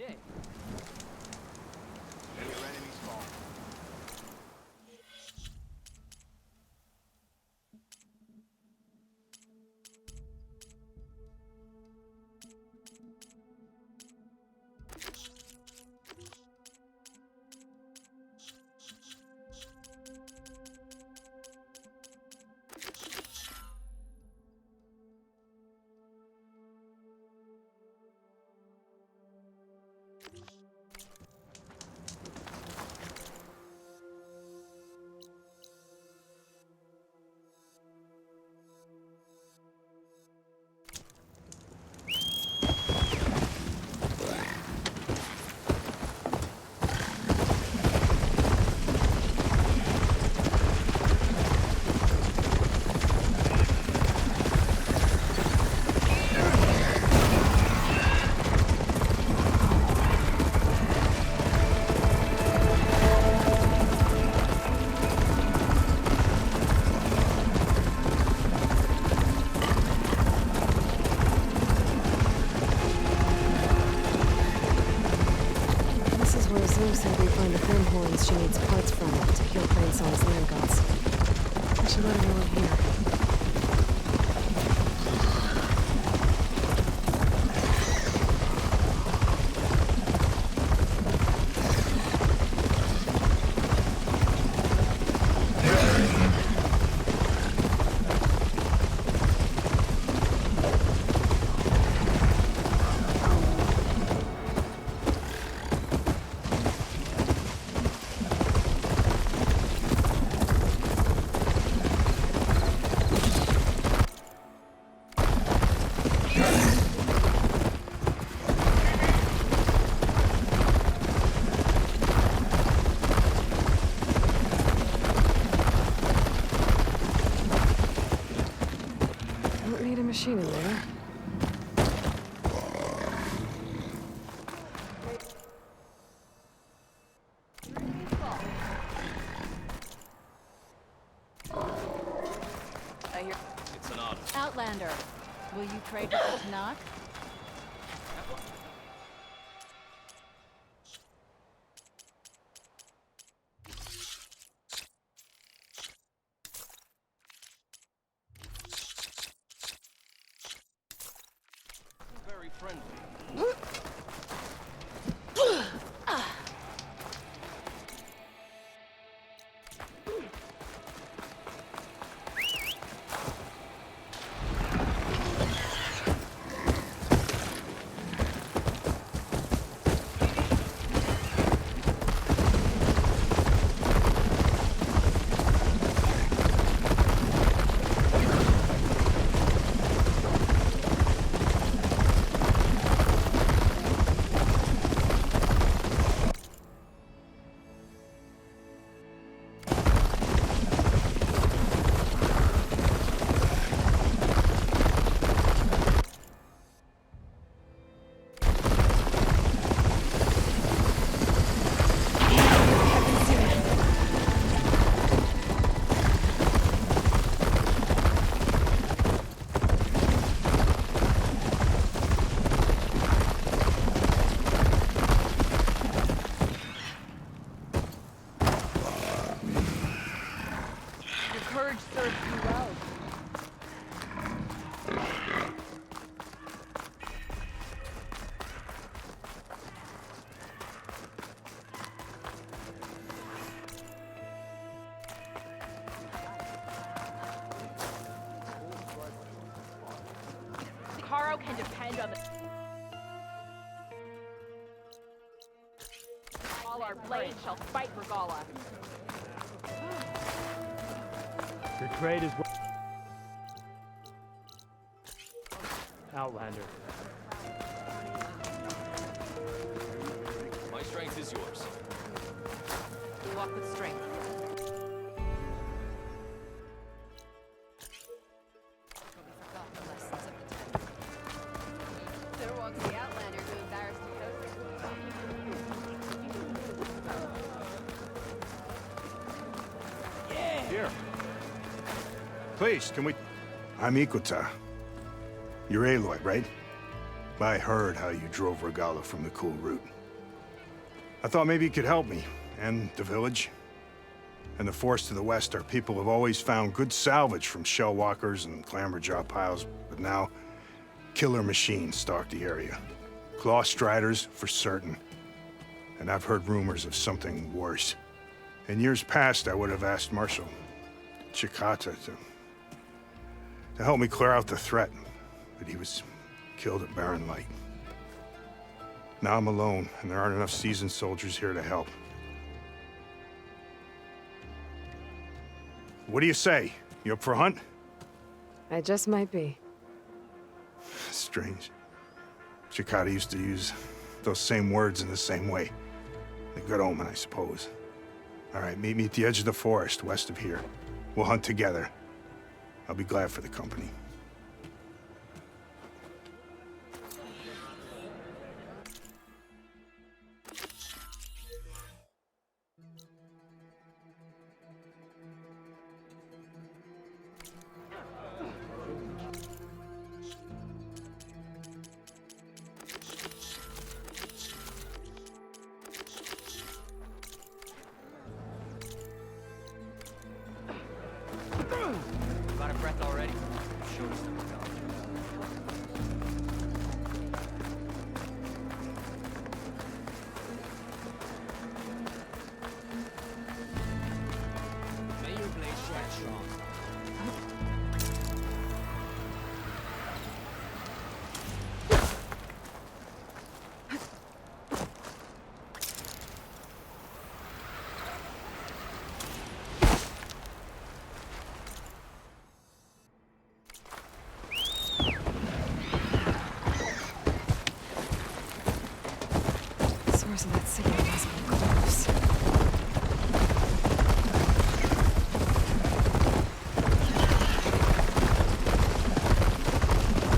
day. And your enemies fall. Said we find the film horns she needs parts from to heal Song's land gods. I should let her know I'm here. Machine in there. It's an honor. Outlander, will you trade with the Tanakh? Very friendly. Can depend on the... All our blades shall fight Regala. Your trade is Outlander. My strength is yours. We walk with strength. Please, can we... I'm Ikuta. You're Aloy, right? I heard how you drove Regala from the cool route. I thought maybe you could help me, and the village. And the forest to the west, our people have always found good salvage from shell walkers and clamberjaw piles, but now, killer machines stalk the area. Claw striders, for certain. And I've heard rumors of something worse. In years past, I would have asked Marshal Chikata to help me clear out the threat, but he was killed at Barren Light. Now I'm alone, and there aren't enough seasoned soldiers here to help. What do you say? You up for a hunt? I just might be. Strange. Chikata used to use those same words in the same way. A good omen, I suppose. All right, meet me at the edge of the forest, west of here. We'll hunt together. I'll be glad for the company. Got a breath already? Show us some stuff. May your blade strike strong. The source of that signal must be close.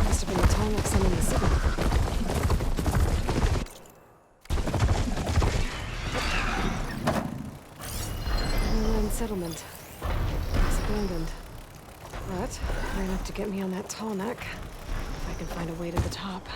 Must have been a tall neck sending the signal. Inland settlement. It's abandoned. But high enough to get me on that tall neck. If I can find a way to the top.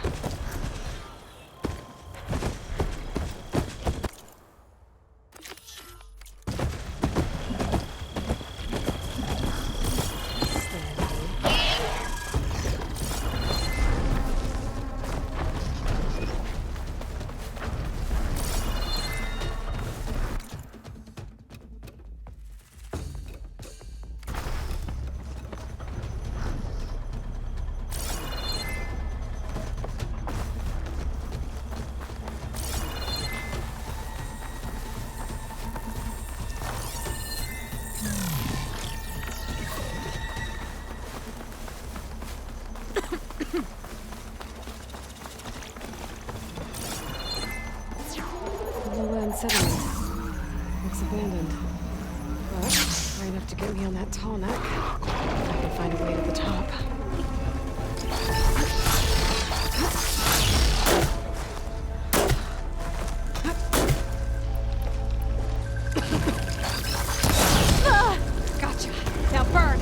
Inland settlement. Looks abandoned. But high enough to get me on that tall neck. If I can find a way to the top. Gotcha. Now burn.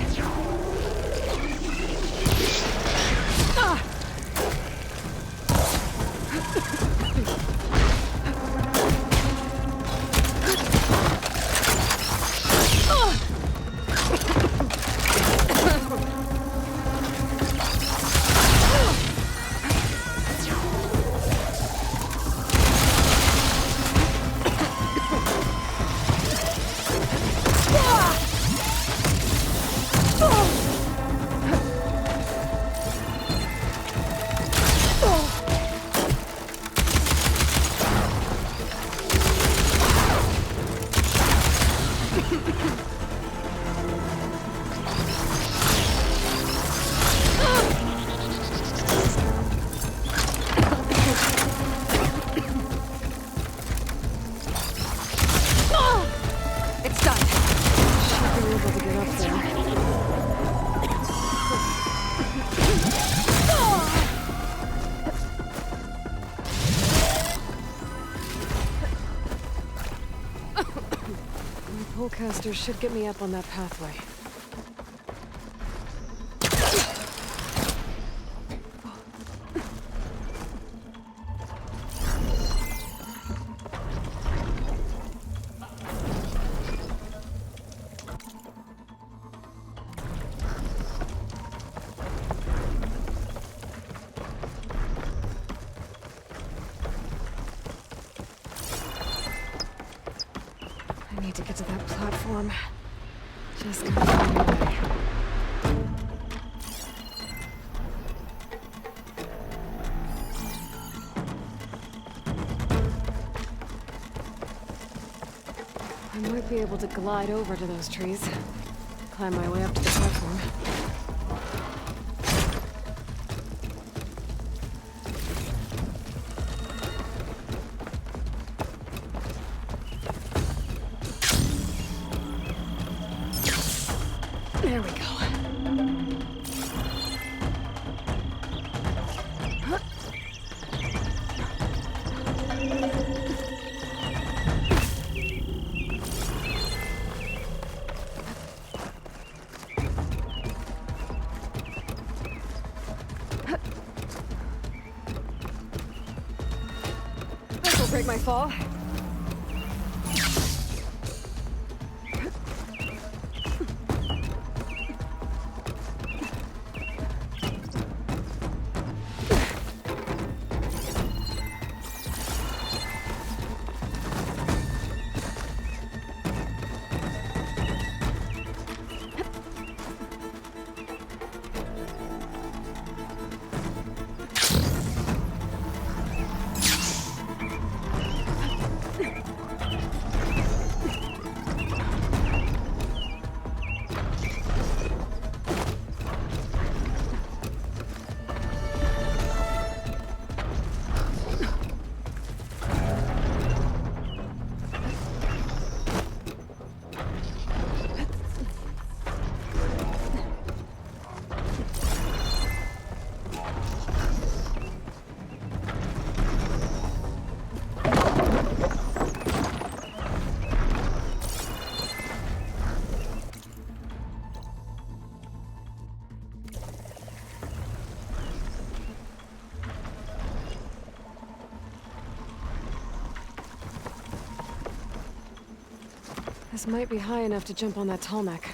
It's done. Should be able to get up there. My polecaster should get me up on that pathway. to get to that platform. Just gotta find a way. I might be able to glide over to those trees. Climb my way up to the platform. There we go. This'll break my fall. This might be high enough to jump on that tall neck.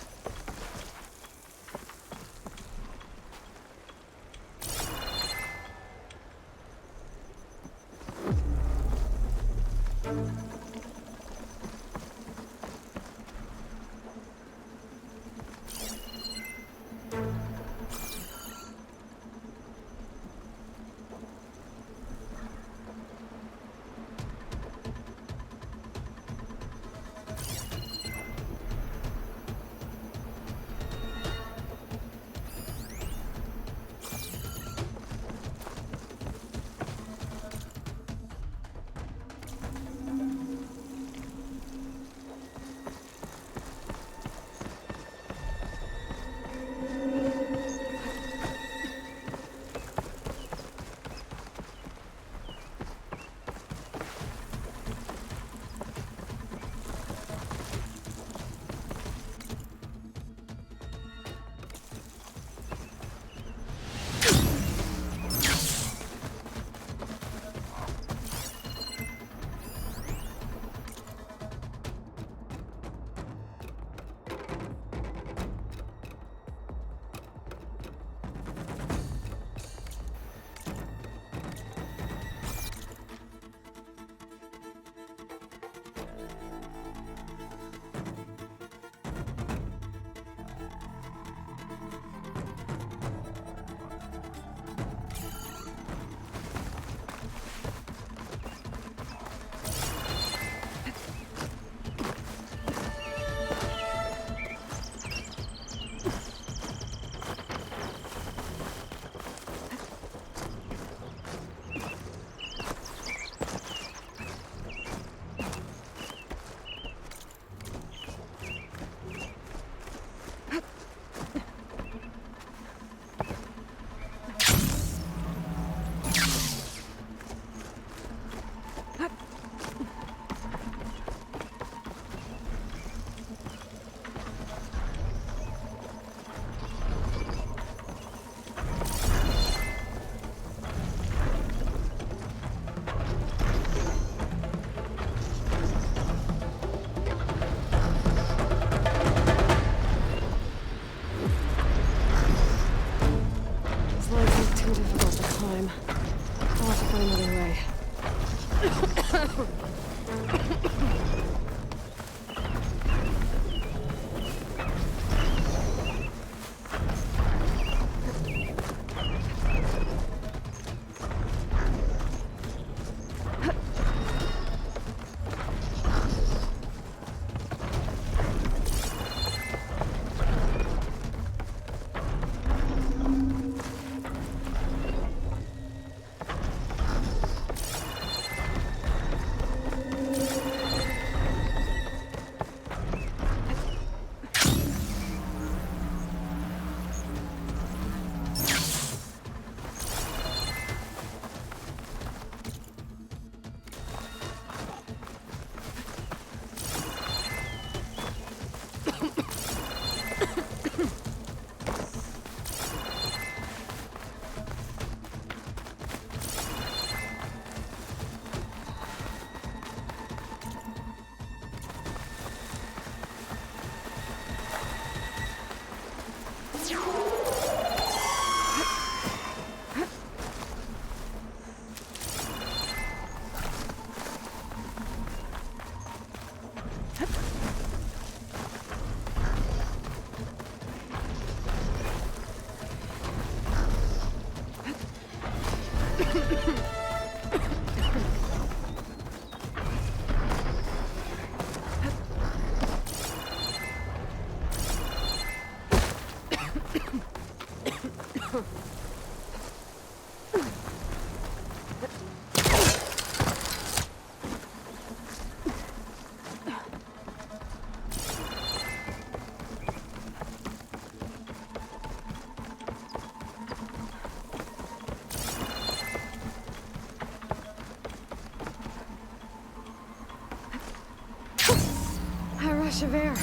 A rush of air.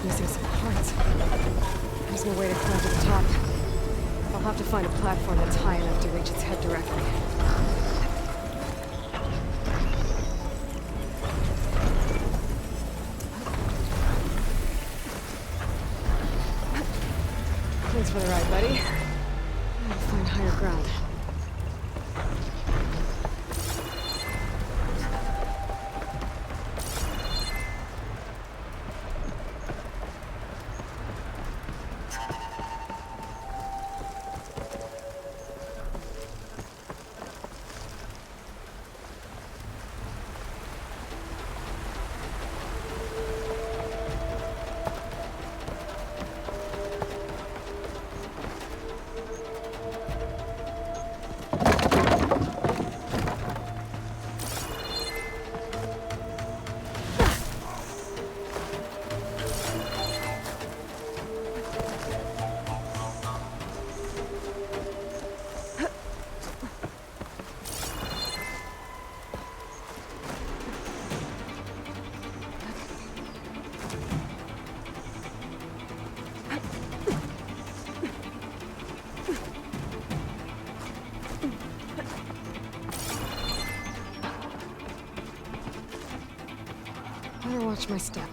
Missing some parts. There's no way to climb to the top. I'll have to find a platform that's high enough to reach its head directly. Thanks for the ride, buddy. I'll find higher ground. Better watch my step.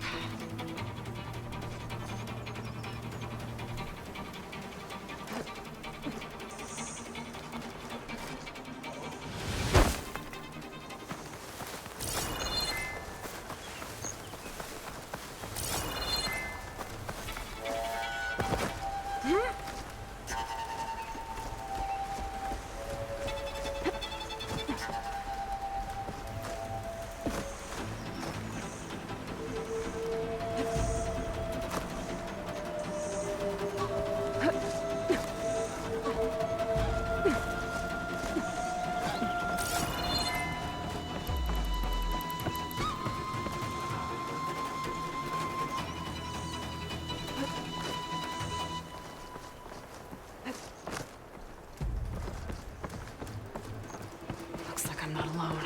I'm not alone.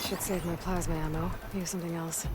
Should save my plasma ammo. Use something else.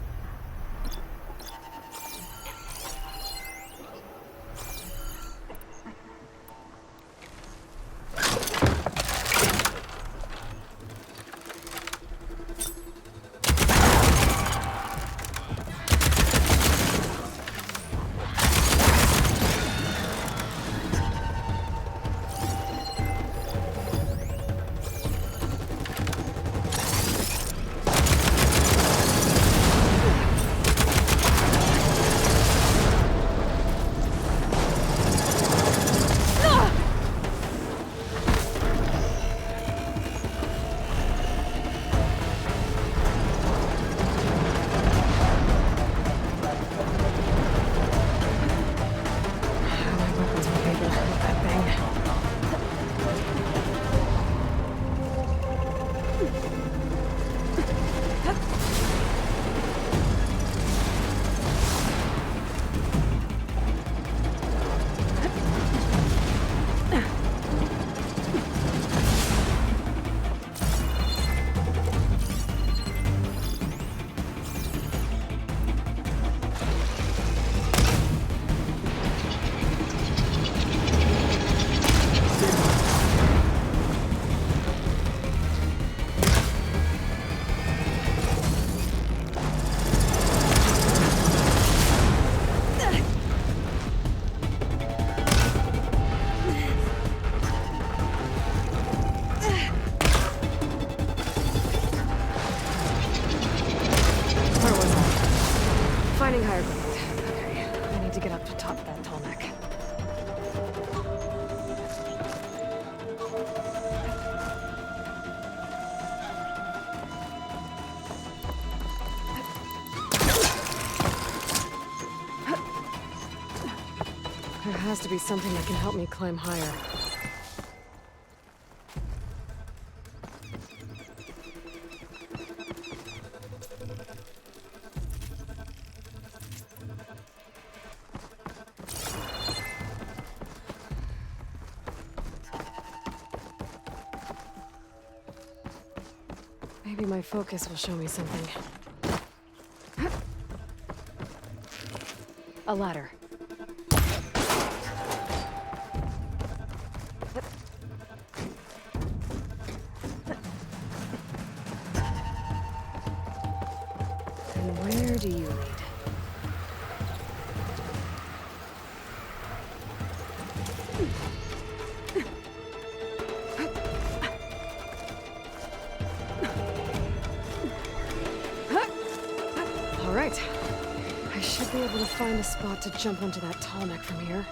has to be something that can help me climb higher. Maybe my focus will show me something. A ladder. And where do you lead? All right. I should be able to find a spot to jump onto that tall neck from here.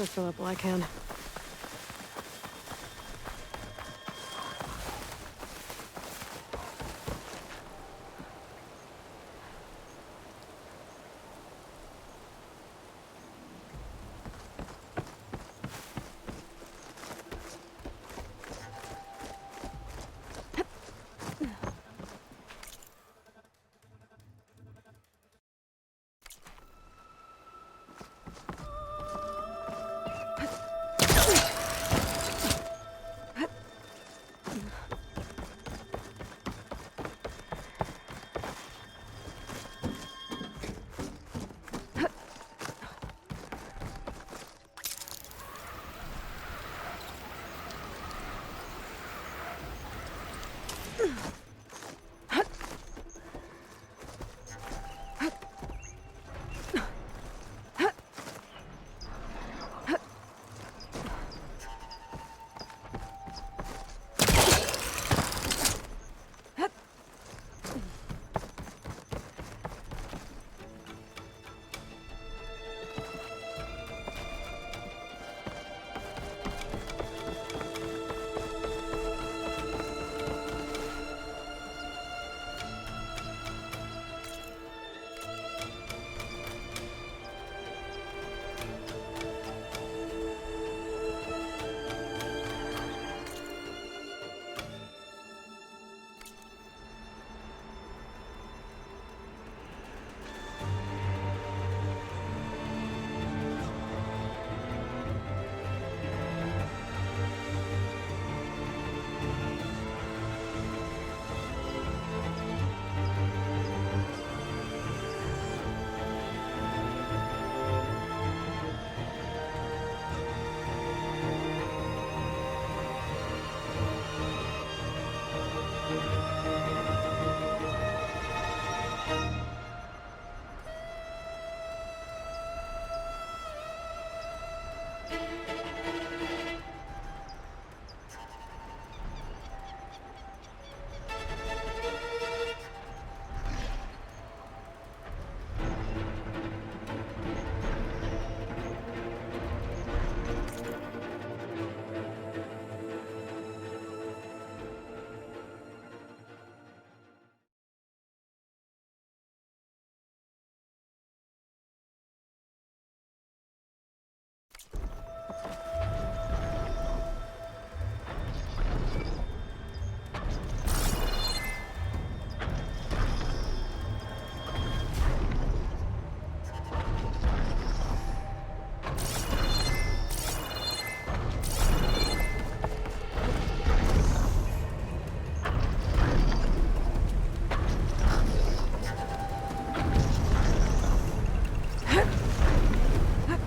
I'll fill up while I can.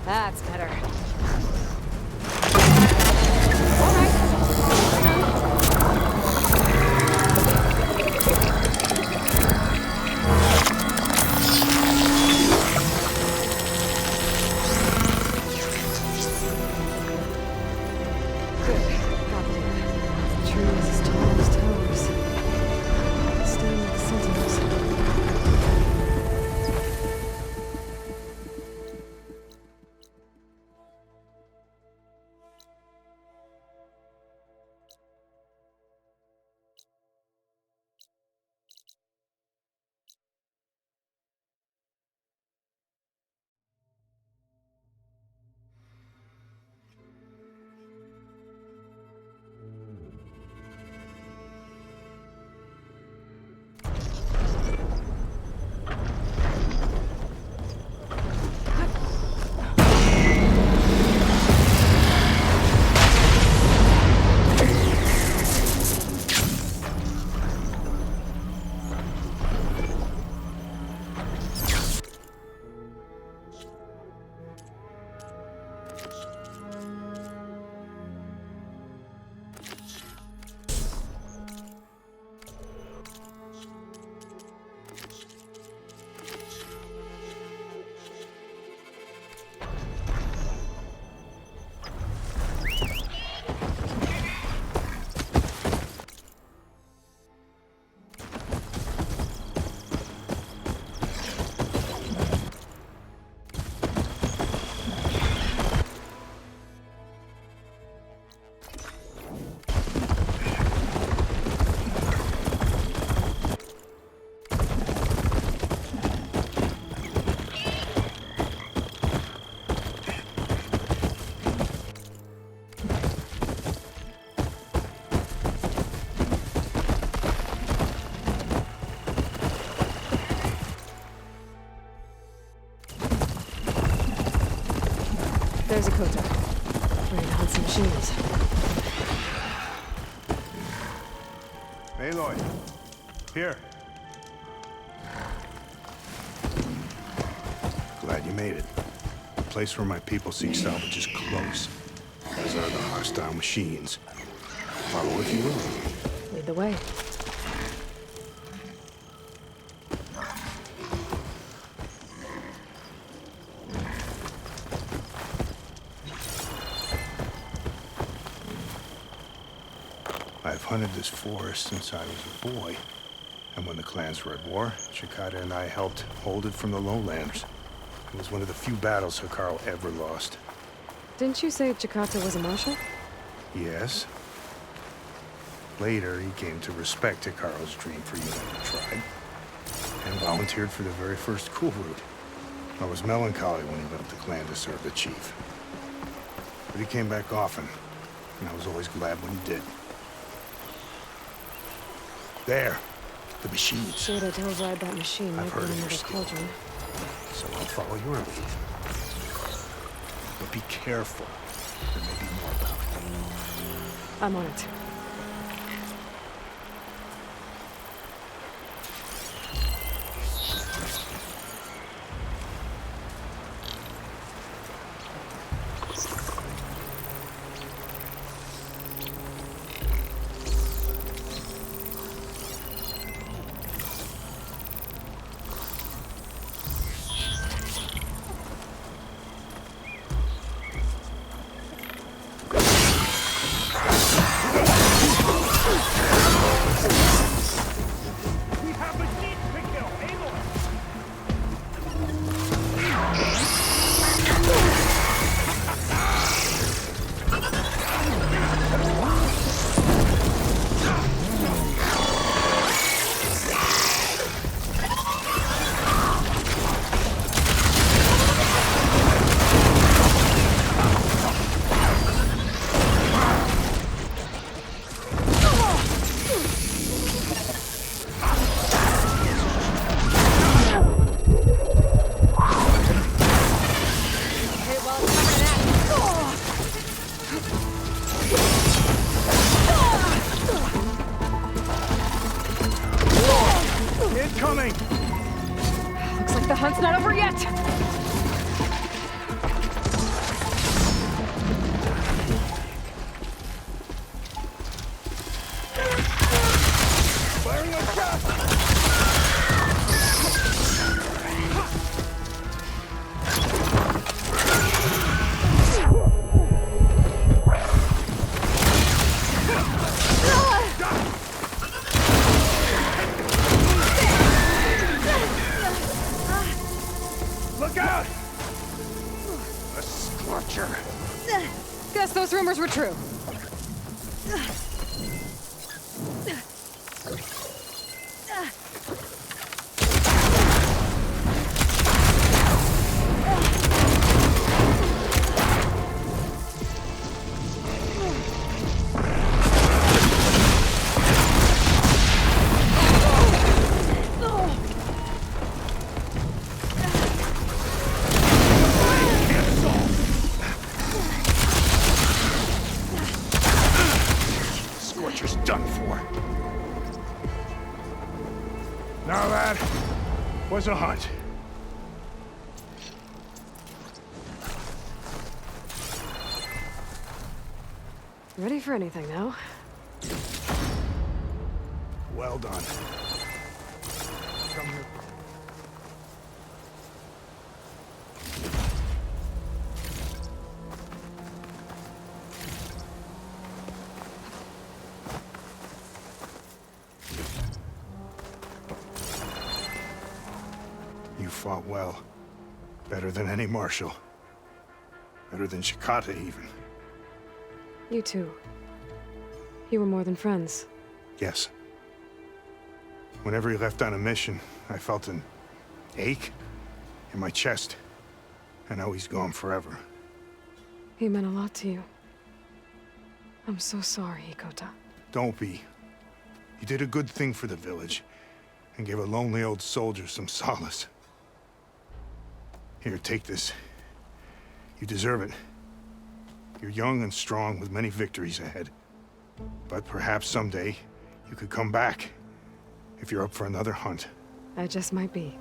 That's better. There's a Kota. Ready to hunt some machines. Aloy, here. Glad you made it. The place where my people seek salvage is close, as are the hostile machines. Follow if you will. Lead the way. I've hunted this forest since I was a boy. And when the clans were at war, Chikata and I helped hold it from the lowlands. It was one of the few battles Hikaru ever lost. Didn't you say Chikata was a marshal? Yes. Later, he came to respect Hikaru's dream for unity of the tribe, and volunteered for the very first cool route. I was melancholy when he left the clan to serve the chief. But he came back often, and I was always glad when he did. There, the machines. Sure to override that machine. I've Might heard be of your another skill. cauldron. So I'll follow your lead. But be careful. There may be more about it. I'm on it. Incoming! Looks like the hunt's not over yet. true. Scorcher's done for. Now that was a hunt. Ready for anything now? Well done. Come here. You fought well. Better than any marshal. Better than Shikata, even. You too. You were more than friends. Yes. Whenever he left on a mission, I felt an ache in my chest. And now he's gone forever. He meant a lot to you. I'm so sorry, Hikota. Don't be. You did a good thing for the village and gave a lonely old soldier some solace. Here, take this. You deserve it. You're young and strong with many victories ahead. But perhaps someday you could come back if you're up for another hunt. I just might be.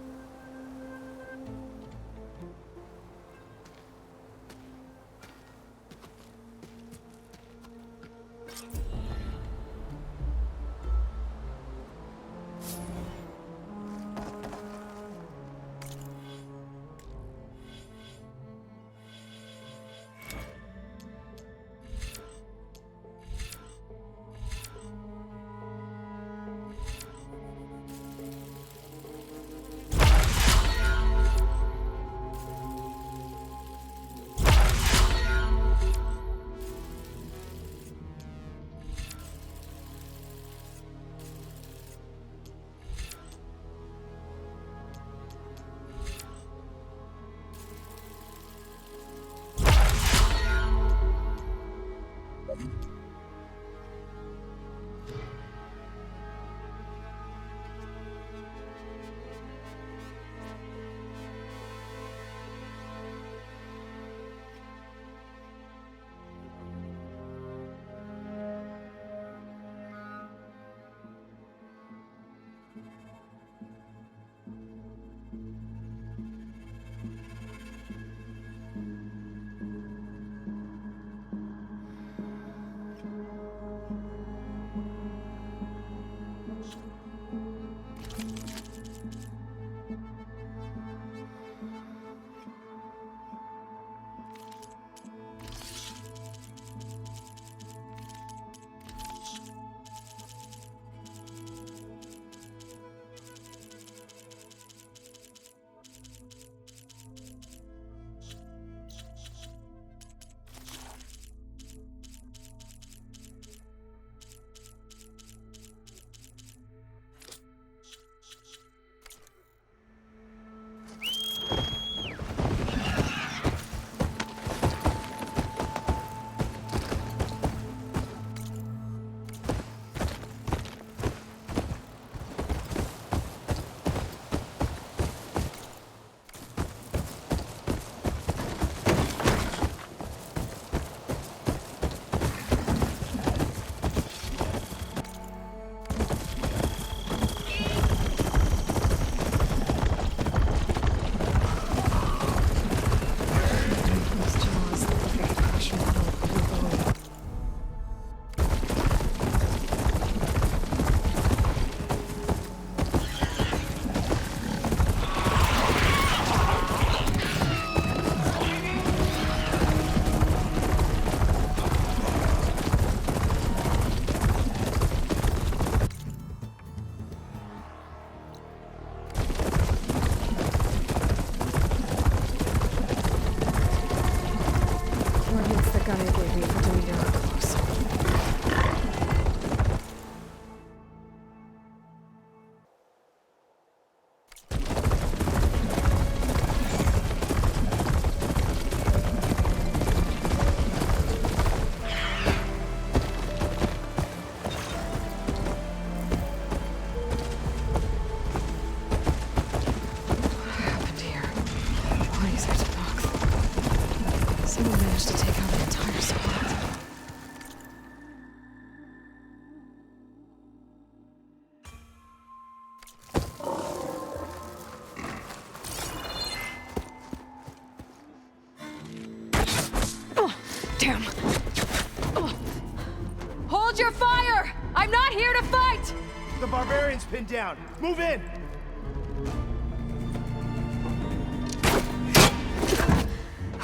Everything's pinned down. Move in!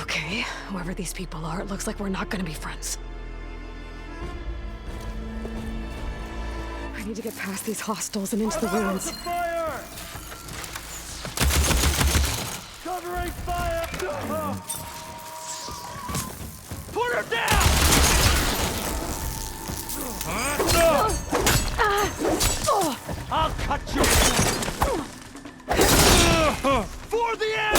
Okay, whoever these people are, it looks like we're not gonna be friends. I need to get past these hostels and into the ruins. Fire! Covering fire! Put her down! I'll cut you! For the end!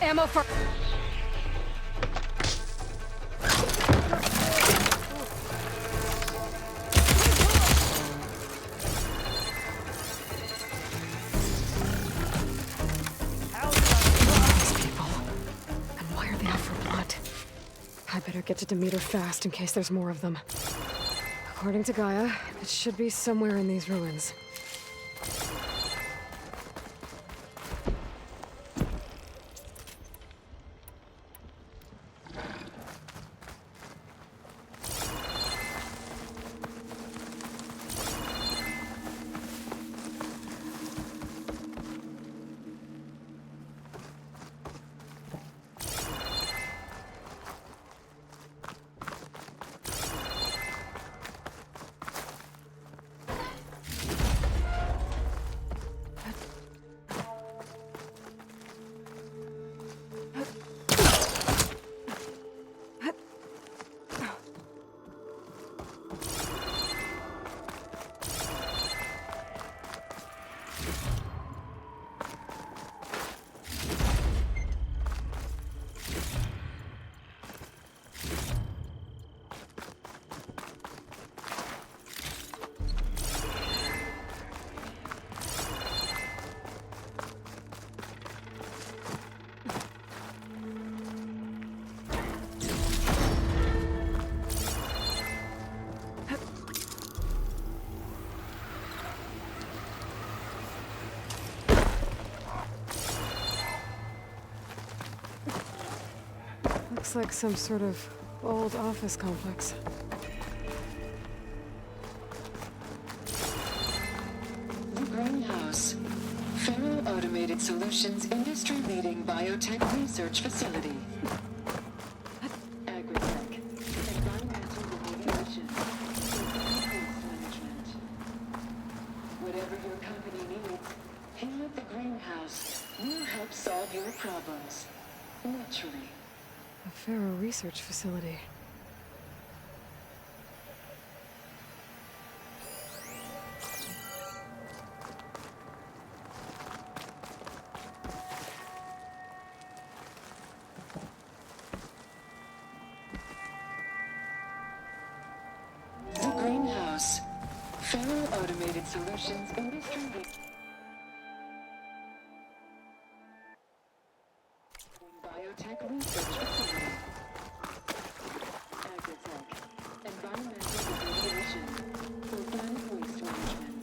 Ammo for... I better get to Demeter fast in case there's more of them. According to Gaia, it should be somewhere in these ruins. Looks like some sort of old office complex. The greenhouse. Federal Automated Solutions industry-leading biotech research facility. Agritech. Environmental remediation. Waste management. Whatever your company needs, here at the greenhouse, we'll help solve your problems. Naturally. A Pharaoh research facility. The greenhouse. Federal Automated Solutions industry. Biotech research facility. Agritech. Environmental remediation. Organic waste management.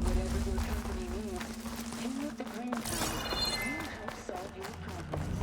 Whatever your company needs, here at the greenhouse, we'll help solve your problems.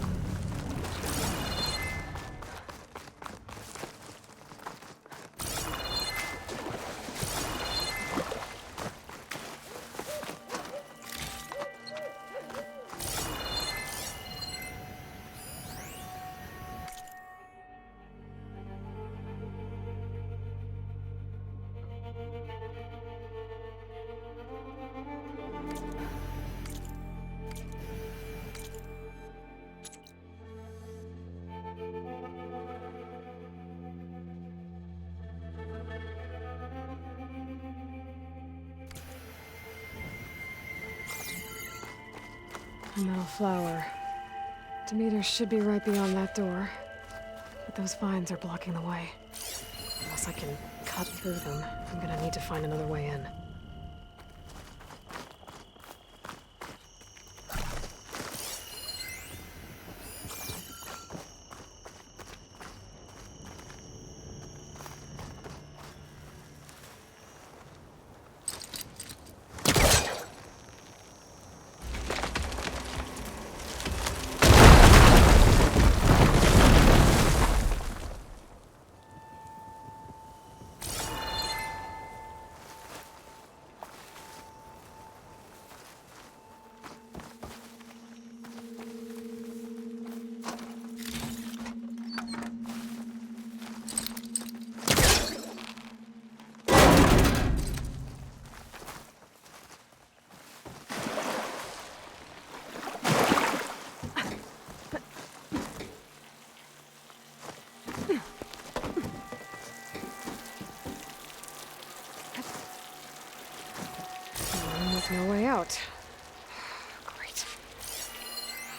A metal flower. Demeter should be right beyond that door. But those vines are blocking the way. Unless I can cut through them, I'm gonna need to find another way in.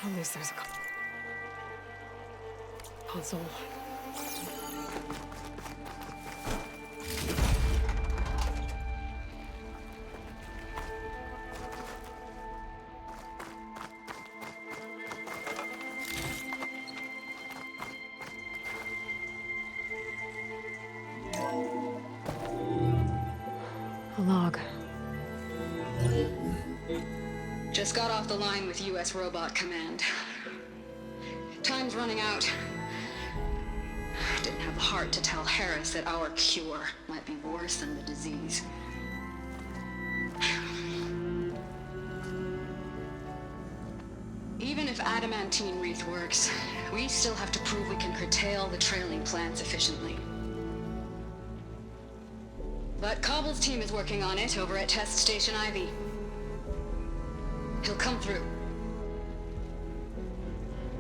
At least there's a console. A log. Just got off the line with U.S. Robot Command. Time's running out. Didn't have the heart to tell Harris that our cure might be worse than the disease. Even if adamantine wreath works, we still have to prove we can curtail the trailing plants efficiently. But Cobble's team is working on it over at Test Station Ivy. He'll come through.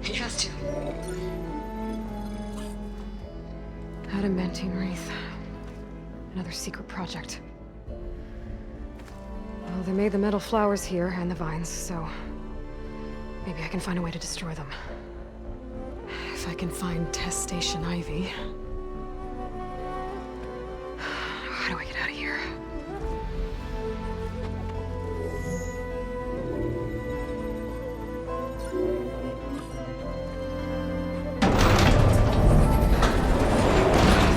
He has to. Adamantine wreath. Another secret project. Well, they made the metal flowers here and the vines, so maybe I can find a way to destroy them. If I can find Test Station Ivy. How do I get out of here?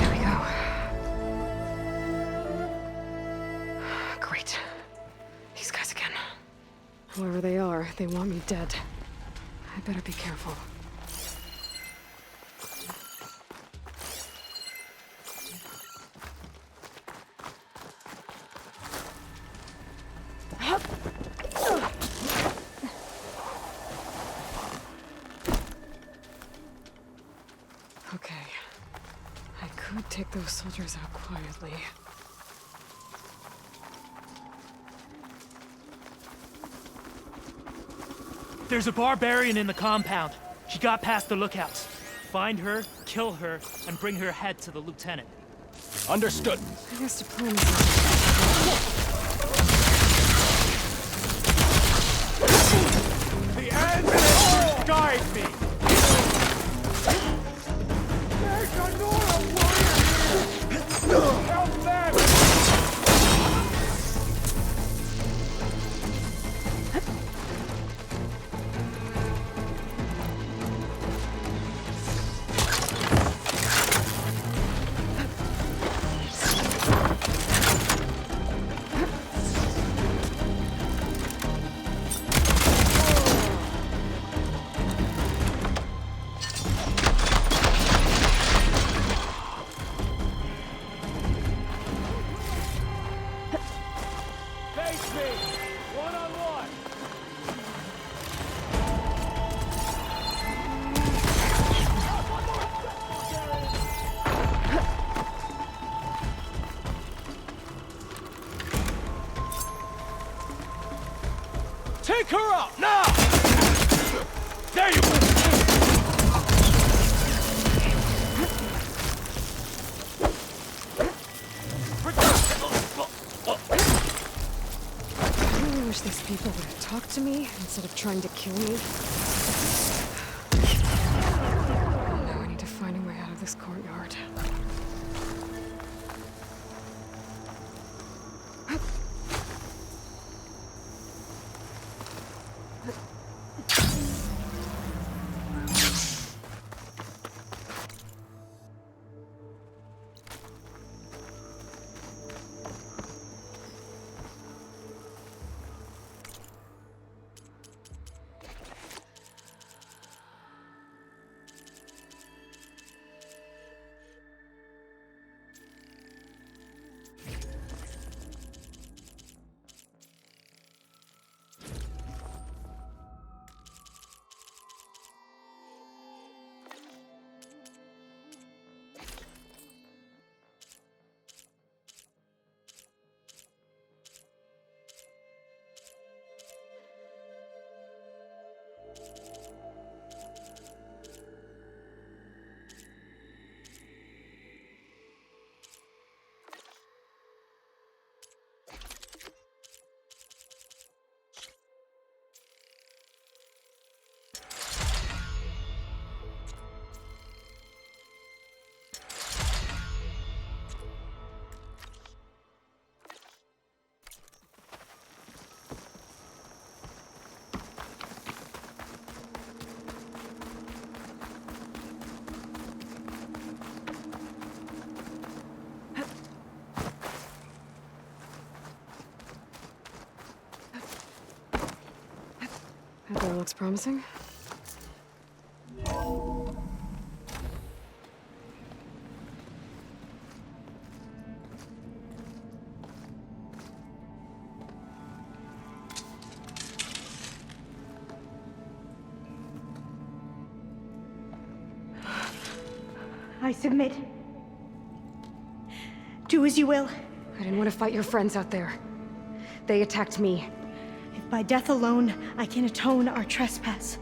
There we go. Great. These guys again. Whoever they are, they want me dead. I better be careful. Okay. I could take those soldiers out quietly. There's a barbarian in the compound. She got past the lookouts. Find her, kill her, and bring her head to the lieutenant. Understood. I guess diplomacy. The ancestors guide me! There's a Nora warrior here! Help them! Face me! One-on-one! Take her out, now! There you go! I really wish these people would have talked to me instead of trying to kill me. Now I need to find a way out of this courtyard. That door looks promising. I submit. Do as you will. I didn't want to fight your friends out there. They attacked me. If by death alone I can atone our trespass.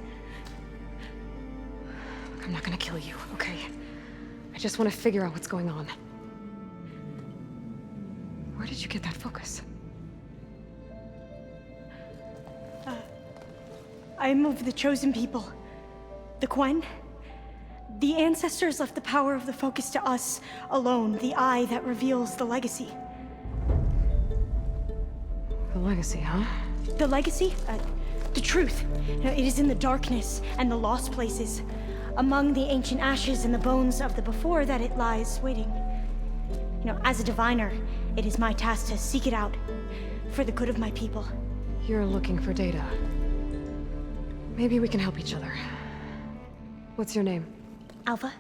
I'm not gonna kill you, okay? I just want to figure out what's going on. Where did you get that focus? I am of the chosen people. The Quen. The ancestors left the power of the focus to us alone, the eye that reveals the legacy. The legacy, huh? The legacy? The truth. It is in the darkness and the lost places, among the ancient ashes and the bones of the before that it lies waiting. As a diviner, it is my task to seek it out for the good of my people. You're looking for data. Maybe we can help each other. What's your name? Alpha.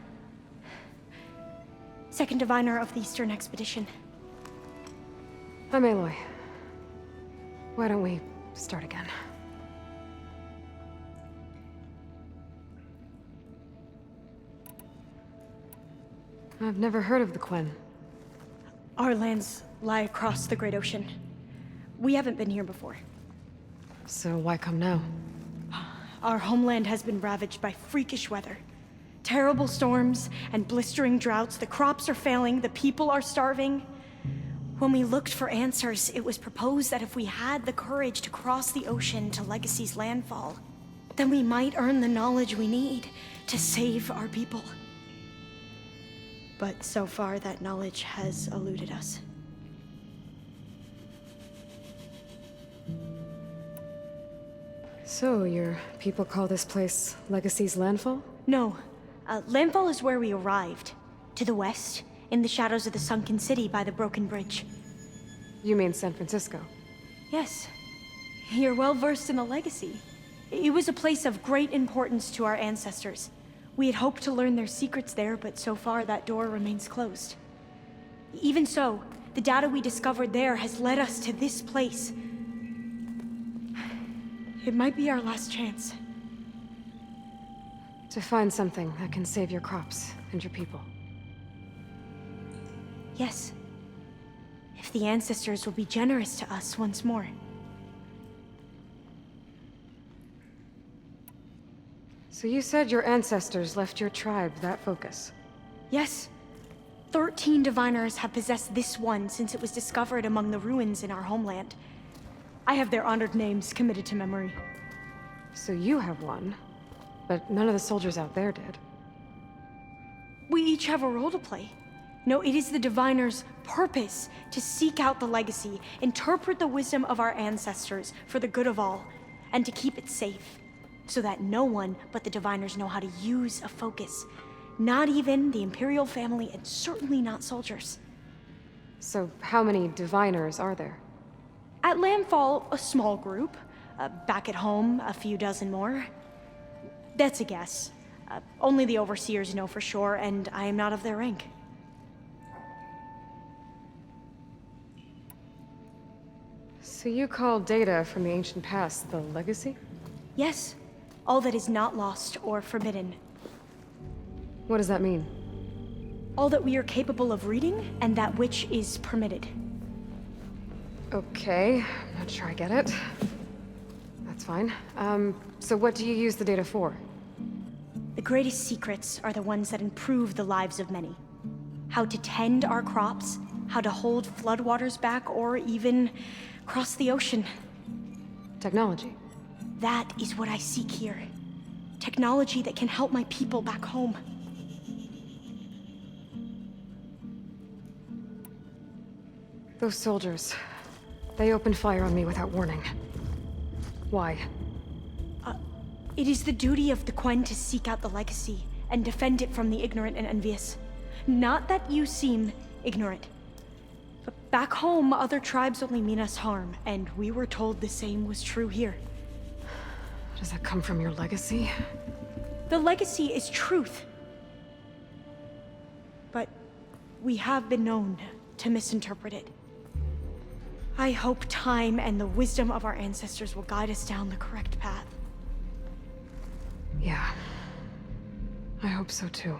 Second diviner of the Eastern Expedition. I'm Aloy. Why don't we start again? I've never heard of the Quen. Our lands lie across the Great Ocean. We haven't been here before. So why come now? Our homeland has been ravaged by freakish weather. Terrible storms and blistering droughts. The crops are failing, the people are starving. When we looked for answers, it was proposed that if we had the courage to cross the ocean to Legacy's landfall, then we might earn the knowledge we need to save our people. But so far, that knowledge has eluded us. So, your people call this place Legacy's landfall? No. Landfall is where we arrived. To the west, in the shadows of the sunken city by the broken bridge. You mean San Francisco? Yes. You're well versed in the legacy. It was a place of great importance to our ancestors. We had hoped to learn their secrets there, but so far that door remains closed. Even so, the data we discovered there has led us to this place. It might be our last chance. To find something that can save your crops and your people. Yes. If the ancestors will be generous to us once more. So you said your ancestors left your tribe that focus? Yes. 13 diviners have possessed this one since it was discovered among the ruins in our homeland. I have their honored names committed to memory. So you have one, but none of the soldiers out there did. We each have a role to play. No, it is the diviner's purpose to seek out the legacy, interpret the wisdom of our ancestors for the good of all, and to keep it safe, so that no one but the diviners know how to use a focus. Not even the Imperial family, and certainly not soldiers. So how many diviners are there? At Landfall, a small group. Back at home, a few dozen more. That's a guess. Only the overseers know for sure, and I am not of their rank. So you call data from the ancient past the legacy? Yes. All that is not lost or forbidden. What does that mean? All that we are capable of reading, and that which is permitted. Okay, I'm not sure I get it. That's fine. So what do you use the data for? The greatest secrets are the ones that improve the lives of many. How to tend our crops, how to hold floodwaters back, or even cross the ocean. Technology. That is what I seek here. Technology that can help my people back home. Those soldiers, they opened fire on me without warning. Why? It is the duty of the Quen to seek out the legacy and defend it from the ignorant and envious. Not that you seem ignorant. But back home, other tribes only mean us harm, and we were told the same was true here. Does that come from your legacy? The legacy is truth. But we have been known to misinterpret it. I hope time and the wisdom of our ancestors will guide us down the correct path. Yeah. I hope so too.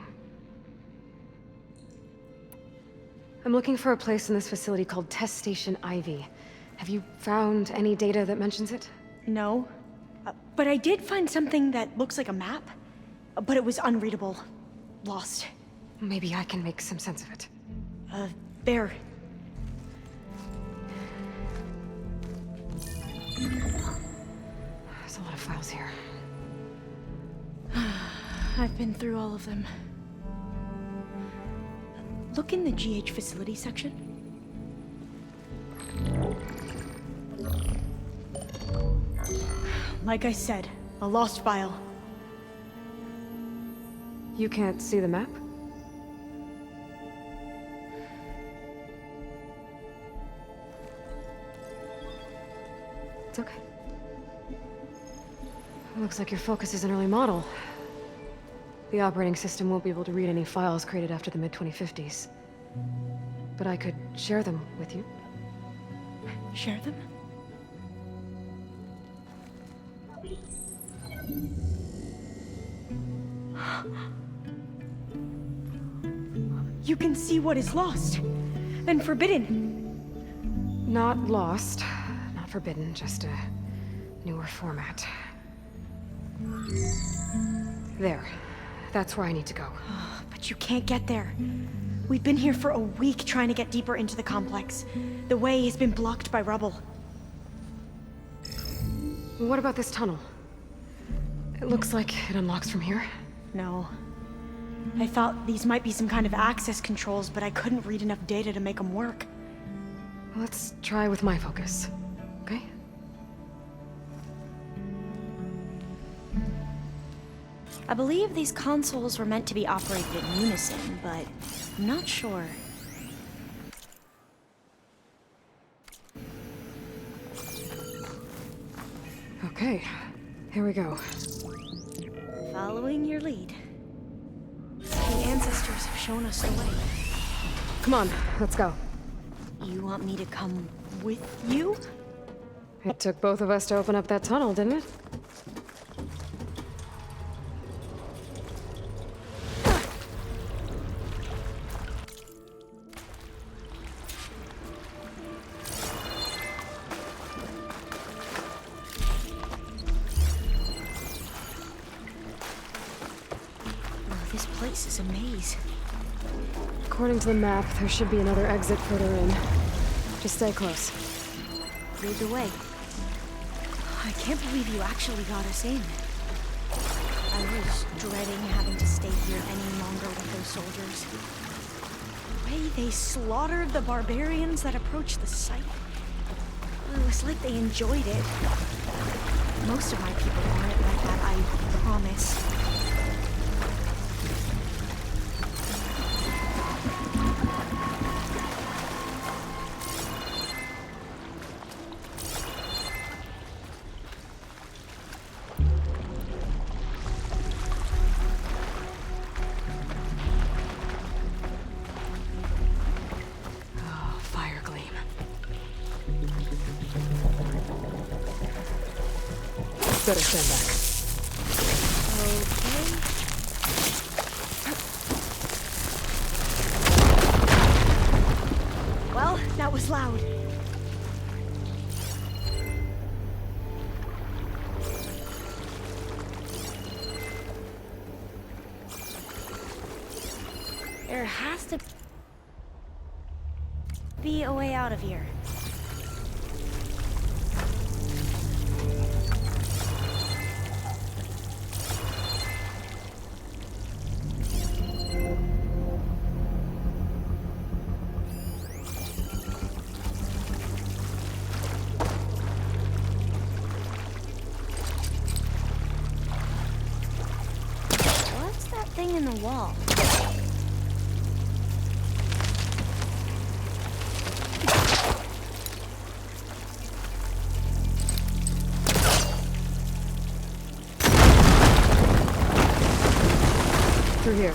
I'm looking for a place in this facility called Test Station Ivy. Have you found any data that mentions it? No. But I did find something that looks like a map. But it was unreadable. Lost. Maybe I can make some sense of it. There. There's a lot of files here. I've been through all of them. Look in the GH facility section. Like I said, a lost file. You can't see the map? It's okay. Looks like your focus is an early model. The operating system won't be able to read any files created after the mid-2050s. But I could share them with you. Share them? You can see what is lost and forbidden. Not lost, not forbidden, just a newer format. There. That's where I need to go. But you can't get there. We've been here for a week trying to get deeper into the complex. The way has been blocked by rubble. What about this tunnel? It looks like it unlocks from here. No. I thought these might be some kind of access controls, but I couldn't read enough data to make them work. Let's try with my focus, okay? I believe these consoles were meant to be operated in unison, but I'm not sure. Okay, here we go. Following your lead. The ancestors have shown us the way. Come on, let's go. You want me to come with you? It took both of us to open up that tunnel, didn't it? This place is a maze. According to the map, there should be another exit further in. Just stay close. Lead the way. I can't believe you actually got us in. I was dreading having to stay here any longer with those soldiers. The way they slaughtered the barbarians that approached the site. It was like they enjoyed it. Most of my people aren't like that, I promise. Better stand back. Okay. Well, that was loud. There has to be a way out of here. In the wall. Through here.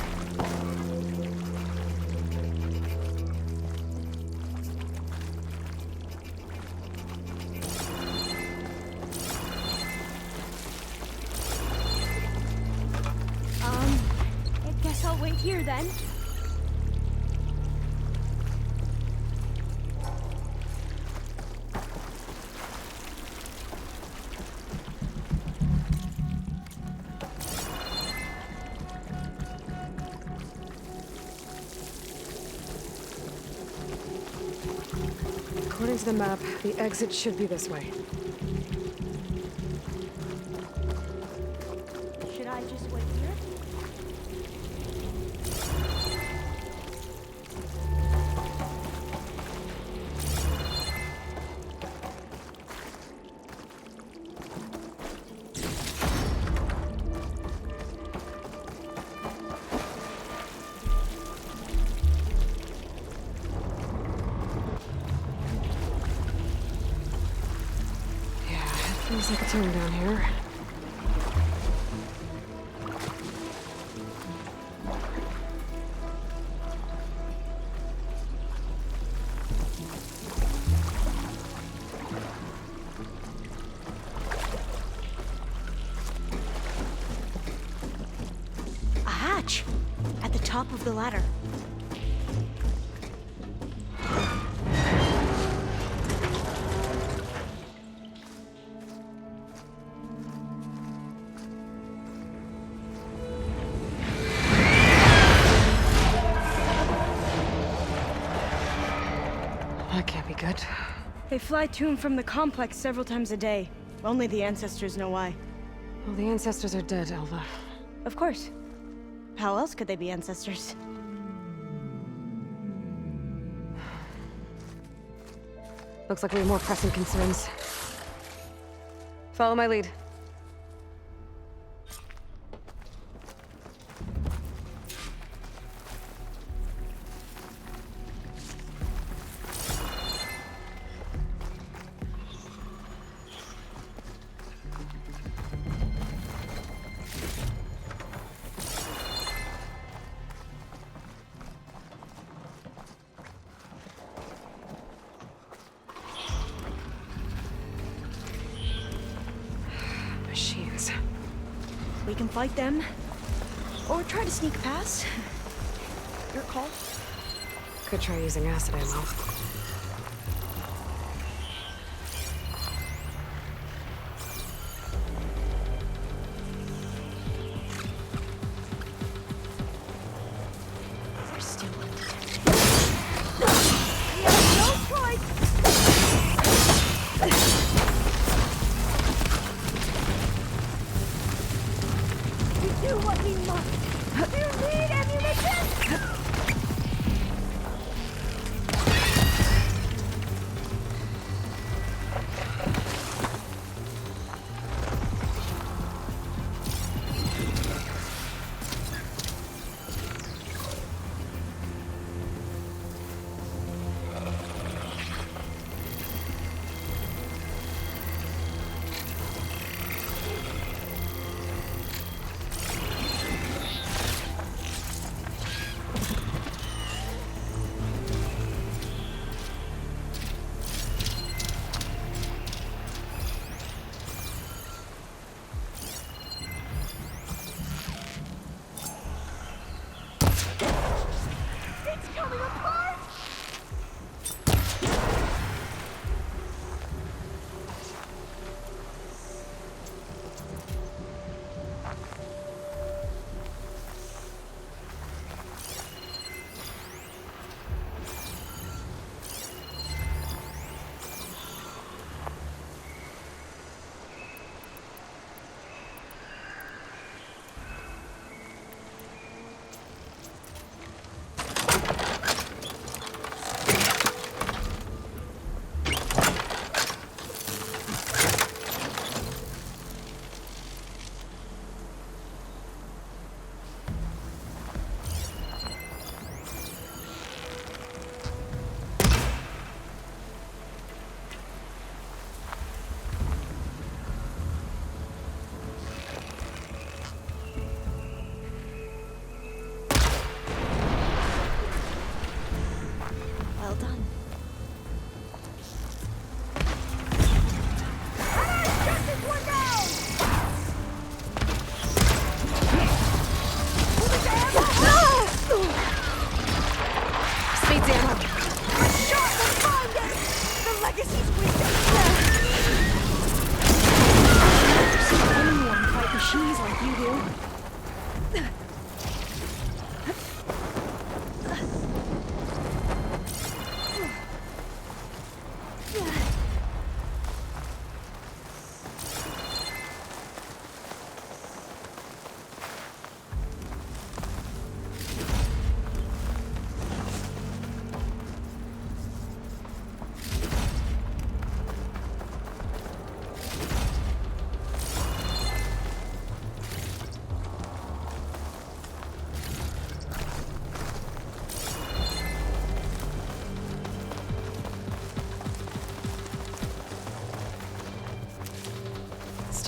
I guess I'll wait here then. According to the map, the exit should be this way. Should I just wait here? Feels like a tomb down here. A hatch at the top of the ladder. That can't be good. They fly to and from the complex several times a day. Only the ancestors know why. Well, the ancestors are dead, Elva. Of course. How else could they be ancestors? Looks like we have more pressing concerns. Follow my lead. Machines. We can fight them, or try to sneak past. Your call. Could try using acid ammo. They're still undetected. Yeah, no choice. We do what we must. You need ammunition.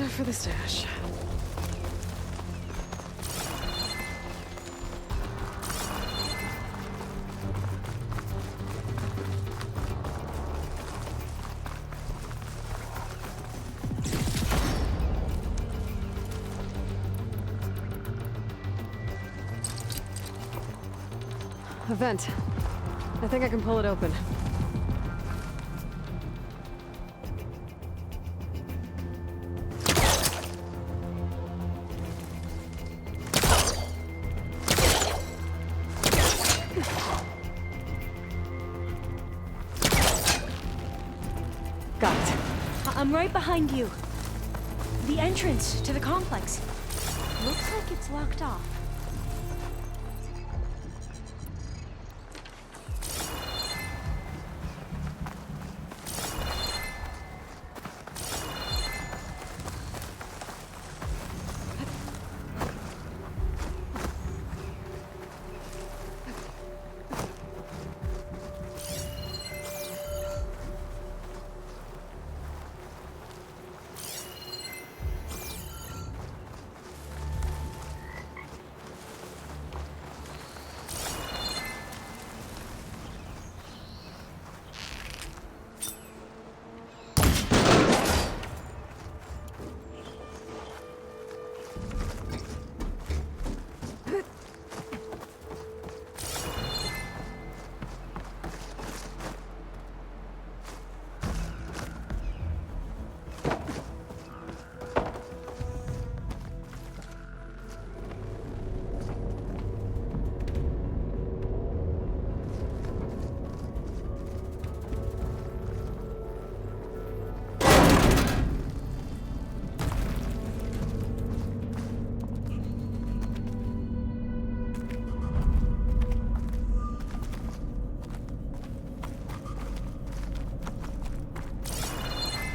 for the stash. A vent. I think I can pull it open. Got it. I'm right behind you. The entrance to the complex. Looks like it's locked off.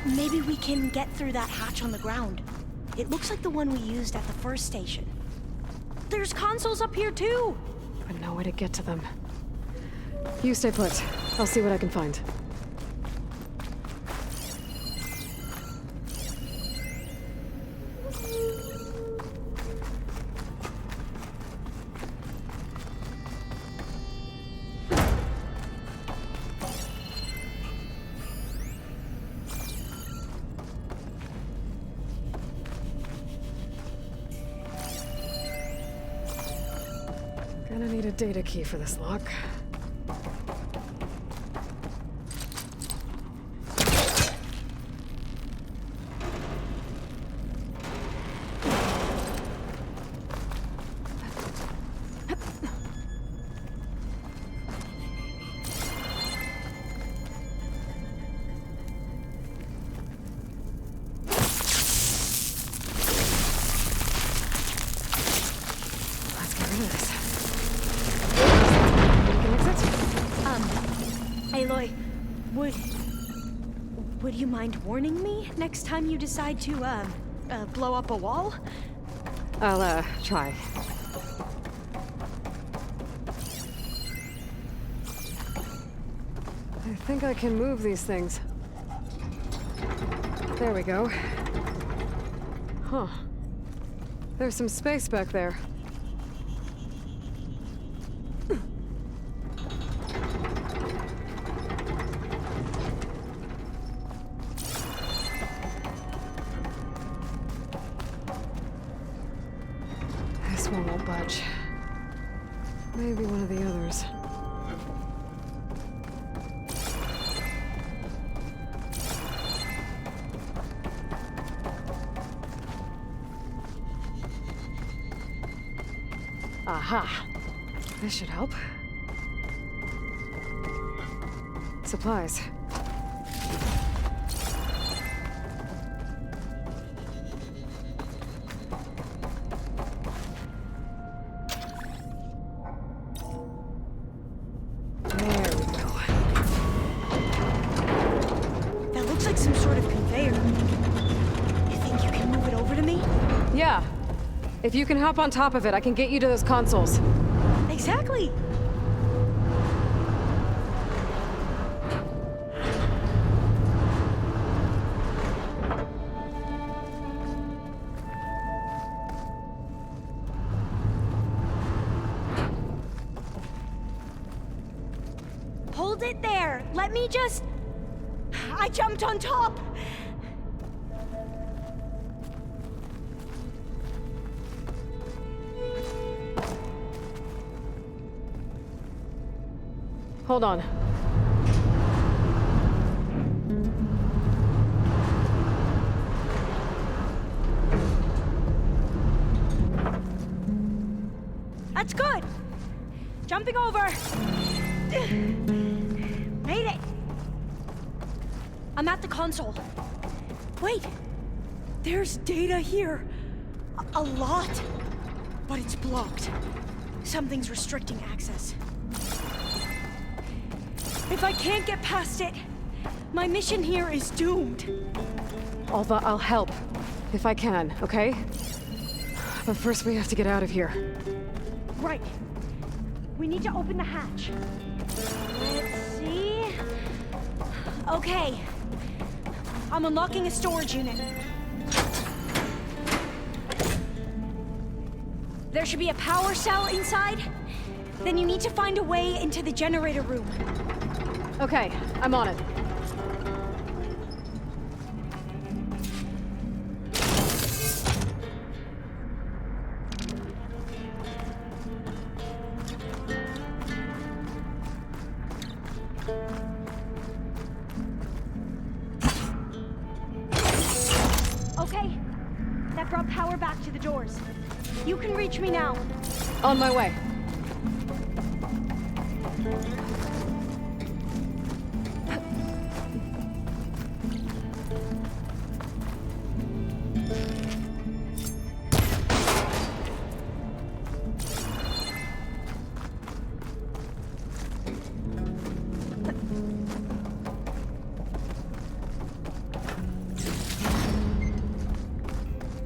Maybe we can get through that hatch on the ground. It looks like the one we used at the first station. There's consoles up here too! But no way to get to them. You stay put. I'll see what I can find. Gonna need a data key for this lock. Let's get rid of this. Aloy, would you mind warning me next time you decide to, blow up a wall? I'll, try. I think I can move these things. There we go. Huh. There's some space back there. This one won't budge. Maybe one of the others. Aha! This should help. Supplies. There we go. That looks like some sort of conveyor. You think you can move it over to me? Yeah. If you can hop on top of it, I can get you to those consoles. Exactly! hold it there. Let me just... I jumped on top. Hold on. That's good. Jumping over. Made it. I'm at the console. Wait. There's data here. A lot. But it's blocked. Something's restricting access. If I can't get past it, my mission here is doomed. Alva, I'll help. If I can, okay? But first we have to get out of here. Right. We need to open the hatch. Let's see... Okay. I'm unlocking a storage unit. There should be a power cell inside. Then you need to find a way into the generator room. Okay, I'm on it. Okay. That brought power back to the doors. You can reach me now. On my way.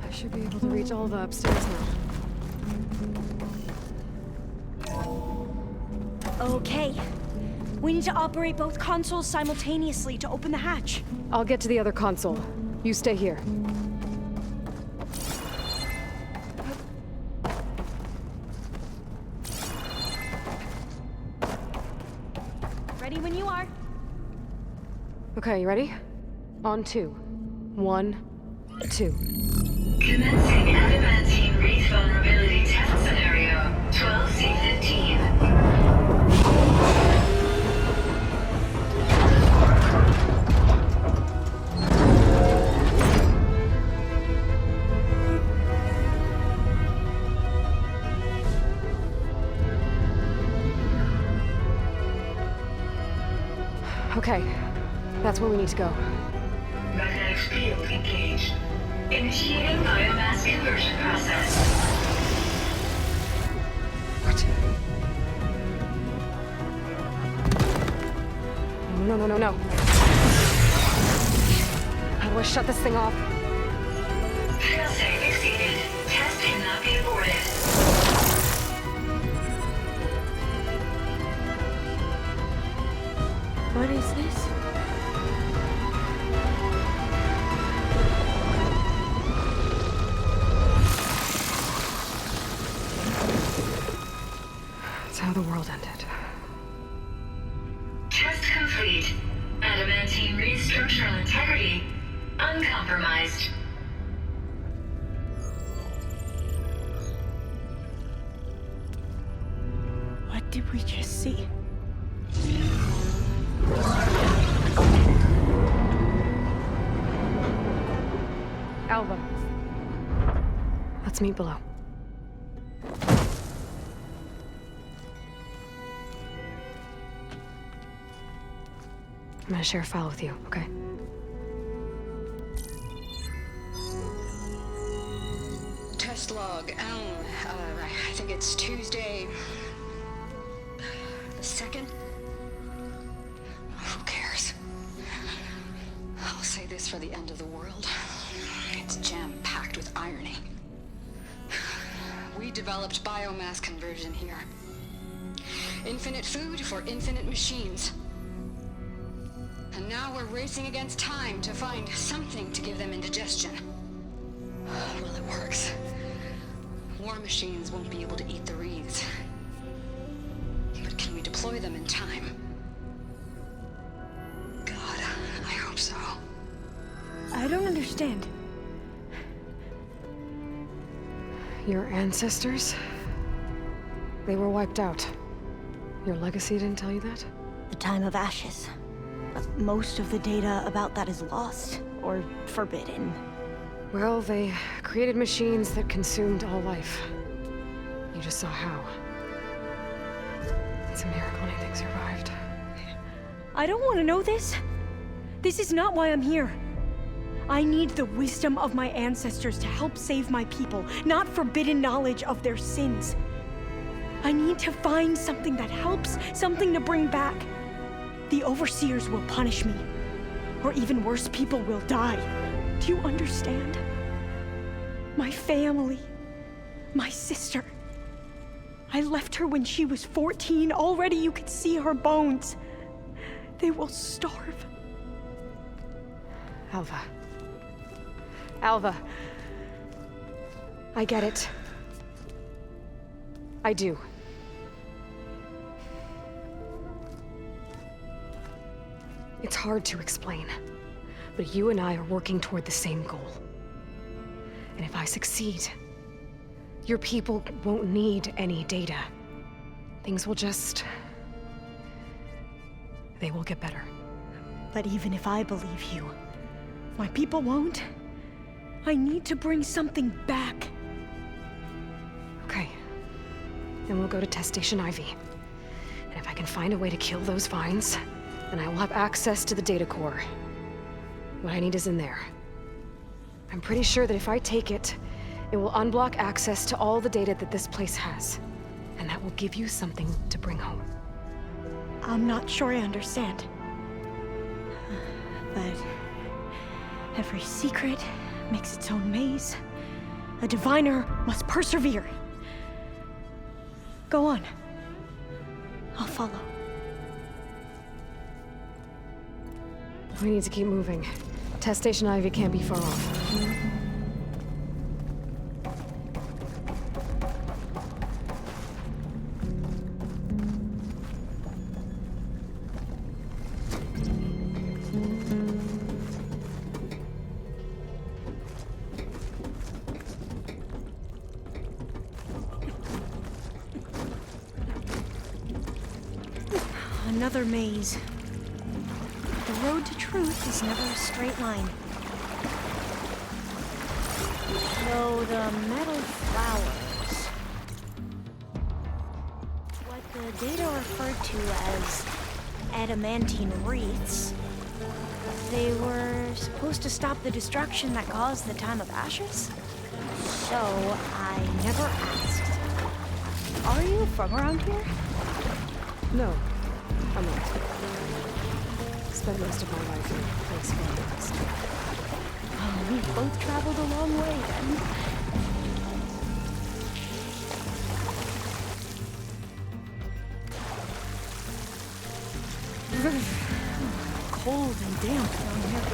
I should be able to reach Alva upstairs now. Okay. We need to operate both consoles simultaneously to open the hatch. I'll get to the other console. You stay here. Ready when you are. Okay, you ready? On 2. 1, 2. Commencing adamantine wreath vulnerability test scenario 12C15. Okay, that's where we need to go. Magnetic field engaged. Initiating biomass conversion process. What? No. How do I shut this thing off? Failsafe exceeded. Test cannot be aborted. What is this? That's how the world ended. Test complete. Adamantine wreath structural integrity uncompromised. What did we just see? Alva. Let's meet below. I'm gonna share a file with you, okay? Test log. I think it's Tuesday the 2nd. Who cares? I'll say this for the end of the world. It's jam-packed with irony. We developed biomass conversion here. Infinite food for infinite machines. And now we're racing against time to find something to give them indigestion. Well, it works. War machines won't be able to eat the wreaths. But can we deploy them in time? understand. Your ancestors? They were wiped out. Your legacy didn't tell you that? The time of ashes. But most of the data about that is lost, or forbidden. Well, they created machines that consumed all life. You just saw how. It's a miracle anything survived. I don't want to know this. This is not why I'm here. I need the wisdom of my ancestors to help save my people, not forbidden knowledge of their sins. I need to find something that helps, something to bring back. The overseers will punish me, or even worse, people will die. Do you understand? My family, my sister. I left her when she was 14. Already you could see her bones. They will starve. Alva. Alva. I get it. I do. It's hard to explain, but you and I are working toward the same goal. And if I succeed, your people won't need any data. Things will just... they will get better. But even if I believe you, my people won't. I need to bring something back. Okay. Then we'll go to Test Station Ivy. And if I can find a way to kill those vines, then I will have access to the data core. What I need is in there. I'm pretty sure that if I take it, it will unblock access to all the data that this place has. And that will give you something to bring home. I'm not sure I understand. But every secret makes its own maze. A diviner must persevere. Go on. I'll follow. We need to keep moving. Test Station Ivy can't be far off. Another maze. The road to truth is never a straight line. So the metal flowers. What the data referred to as adamantine wreaths, they were supposed to stop the destruction that caused the time of ashes? So I never asked. Are you from around here? No, I'm not. Spent most of my life in place forest. Oh, we've both traveled a long way then. Cold and damp down here.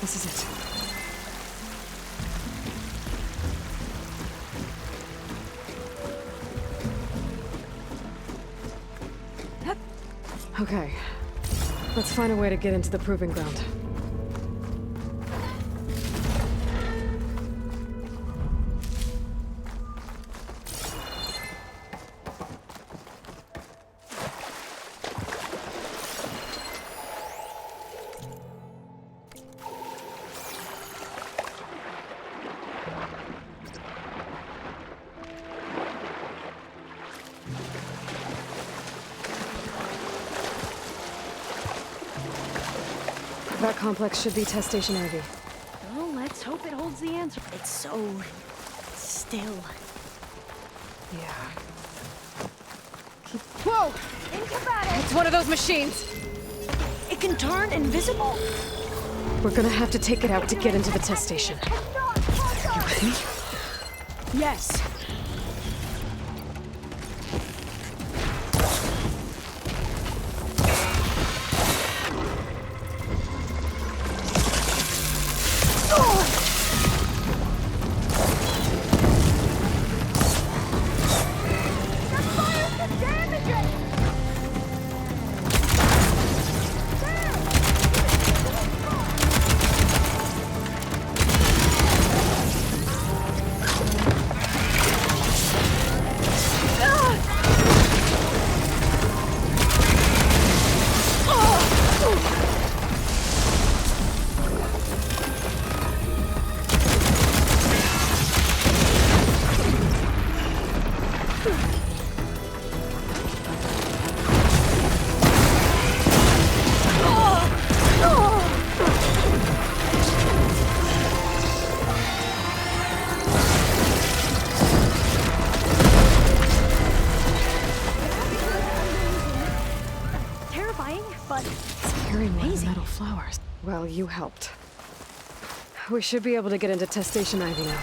This is it. Okay. Let's find a way to get into the proving ground. That complex should be test station Ivy. Well, let's hope it holds the answer. It's so still. Yeah. Whoa! Incombatic! It's one of those machines! It can turn invisible. We're gonna have to take it out to get into the test station. You with me? Yes. Well, you helped. We should be able to get into test station Ivy now.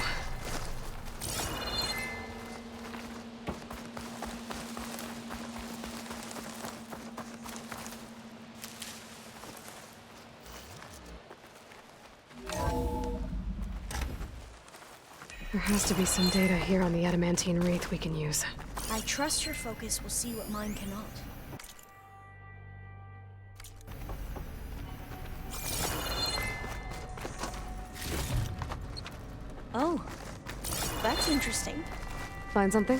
There has to be some data here on the adamantine wreath we can use. I trust your focus will see what mine cannot. Oh, that's interesting. Find something?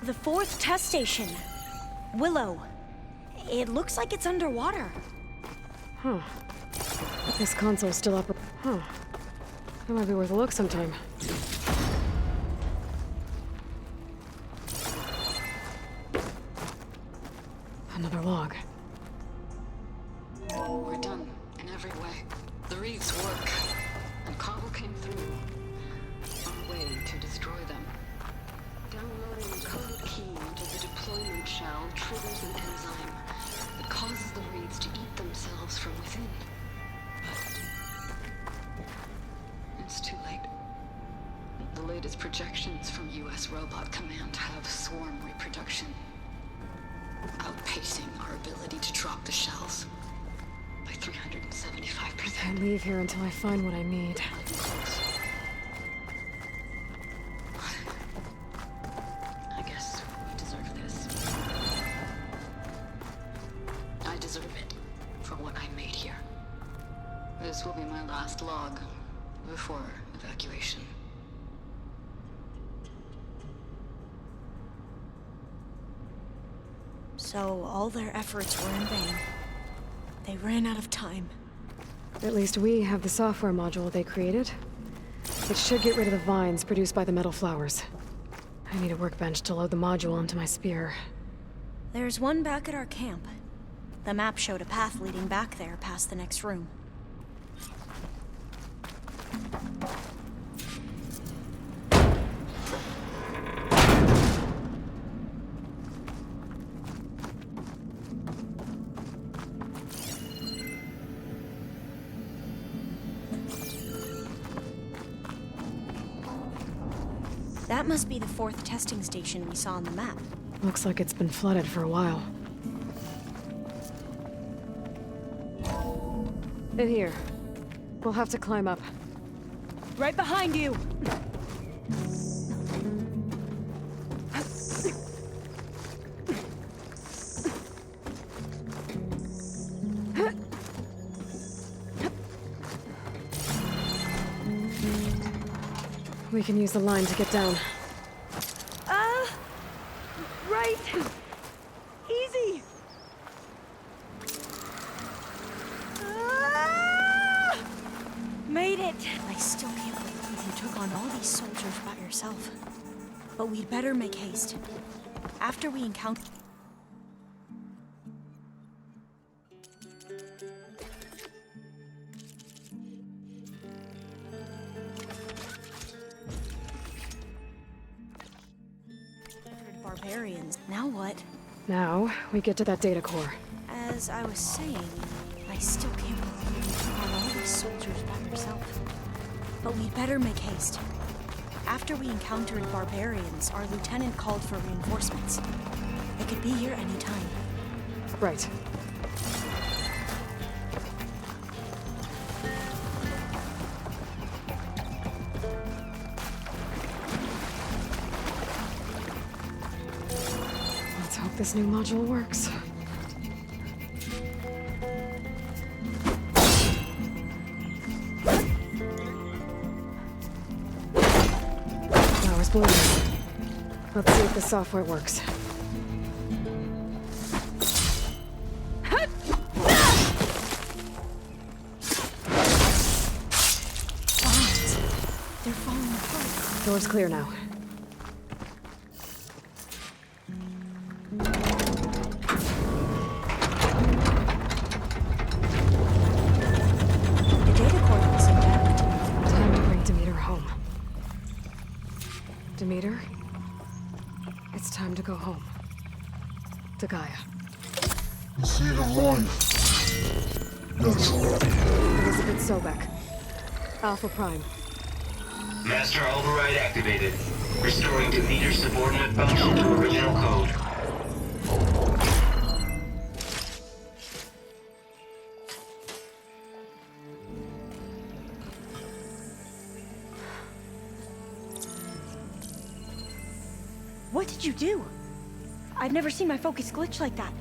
The 4th test station. Willow. It looks like it's underwater. Huh. This console's still up. Huh. That might be worth a look sometime. Another log. We're done, in every way. The wreaths work, and Cobble came through. Our way to destroy them. Downloading a coded key into the deployment shell triggers an enzyme that causes the wreaths to eat themselves from within. But it's too late. The latest projections from U.S. Robot Command have swarm reproduction, outpacing our ability to drop the shells by 375%. Can't leave here until I find what I need. I guess we deserve this. I deserve it for what I made here. This will be my last log before evacuation. So all their efforts were in vain. They ran out of time. At least we have the software module they created. It should get rid of the vines produced by the metal flowers. I need a workbench to load the module onto my spear. There's one back at our camp. The map showed a path leading back there past the next room. That must be the 4th testing station we saw on the map. Looks like it's been flooded for a while. In here. We'll have to climb up. Right behind you! We can use the line to get down. Right! Easy! Made it! I still can't believe you took on all these soldiers by yourself. But we'd better make haste. After we encounter... barbarians. Now what? Now, we get to that data core. As I was saying, I still can't believe you had all these soldiers by yourself. But we'd better make haste. After we encountered barbarians, our lieutenant called for reinforcements. They could be here any time. Right. Let's hope this new module works. Power's blooming. Let's see if the software works. They're falling apart. Door's clear now. The data core looks intact. Time to bring Demeter home. Demeter, it's time to go home. To Gaia. The seed of life. That's right. Elizabeth Sobek. Alpha Prime. Master override activated. Restoring Demeter's subordinate function to original code. What did you do? I've never seen my focus glitch like that.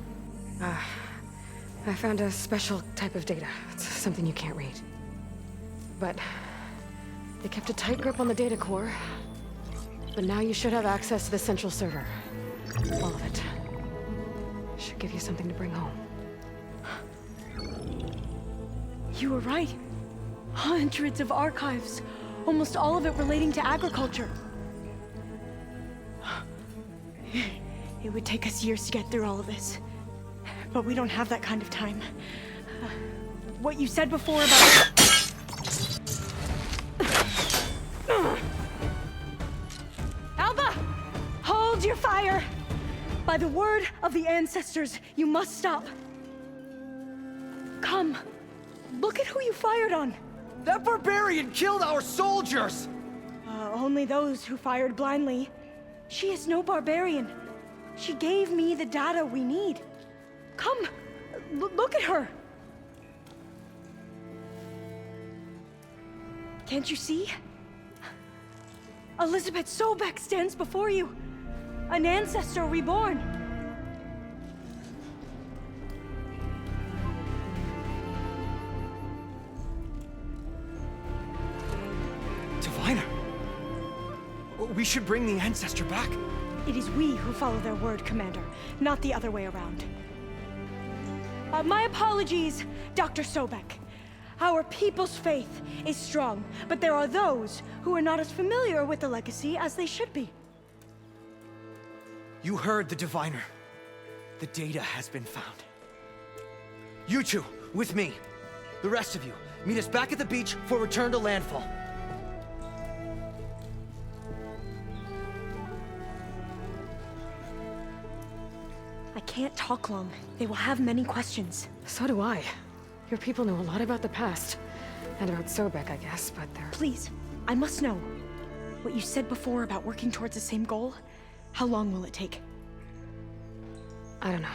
I found a special type of data. It's something you can't read. But they kept a tight grip on the data core. But now you should have access to the central server. All of it. Should give you something to bring home. You were right. Hundreds of archives. Almost all of it relating to agriculture. It would take us years to get through all of this. But we don't have that kind of time. What you said before about... Alba! Hold your fire! By the word of the ancestors, you must stop. Come. Look at who you fired on. That barbarian killed our soldiers! Only those who fired blindly. She is no barbarian. She gave me the data we need. Come, look at her. Can't you see? Elizabeth Sobek stands before you. An ancestor reborn. Diviner! We should bring the ancestor back. It is we who follow their word, Commander, not the other way around. My apologies, Dr. Sobek. Our people's faith is strong, but there are those who are not as familiar with the legacy as they should be. You heard the diviner. The data has been found. You two, with me. The rest of you, meet us back at the beach for return to landfall. I can't talk long. They will have many questions. So do I. Your people know a lot about the past. And about Sobek, I guess, but they're... Please, I must know. What you said before about working towards the same goal, how long will it take? I don't know.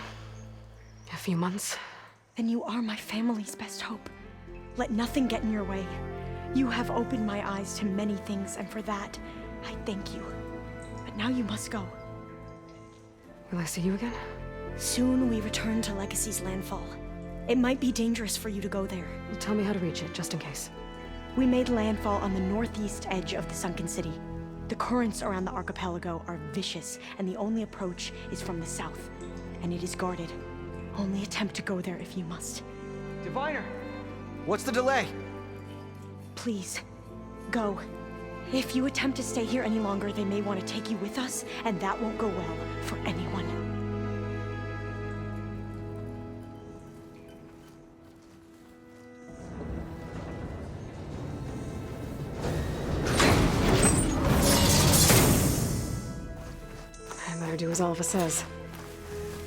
A few months? Then you are my family's best hope. Let nothing get in your way. You have opened my eyes to many things, and for that, I thank you. But now you must go. Will I see you again? Soon we return to Legacy's landfall. It might be dangerous for you to go there. Well, tell me how to reach it, just in case. We made landfall on the northeast edge of the sunken city. The currents around the archipelago are vicious, and the only approach is from the south. And it is guarded. Only attempt to go there if you must. Diviner! What's the delay? Please, go. If you attempt to stay here any longer, they may want to take you with us, and that won't go well for anyone. better do as Alpha says.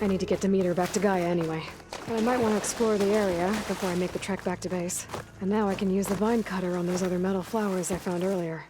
I need to get Demeter back to Gaia anyway. But I might want to explore the area before I make the trek back to base. And now I can use the vine cutter on those other metal flowers I found earlier.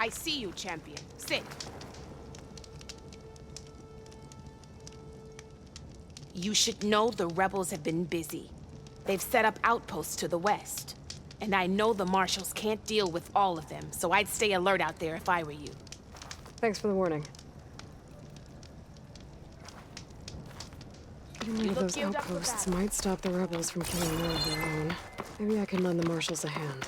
I see you, champion. Sit. You should know the rebels have been busy. They've set up outposts to the west. And I know the marshals can't deal with all of them, so I'd stay alert out there if I were you. Thanks for the warning. Getting rid of those outposts might stop the rebels from killing more of their own. Maybe I can lend the marshals a hand.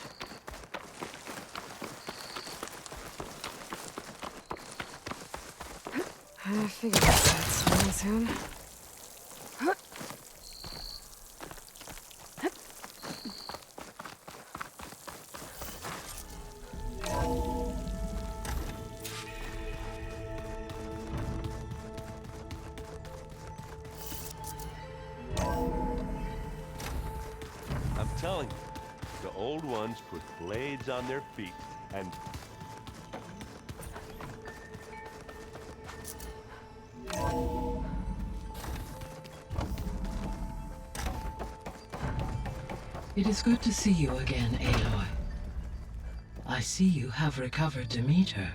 I figured that's soon. I'm telling you, the old ones put blades on their feet and... It is good to see you again, Aloy. I see you have recovered Demeter.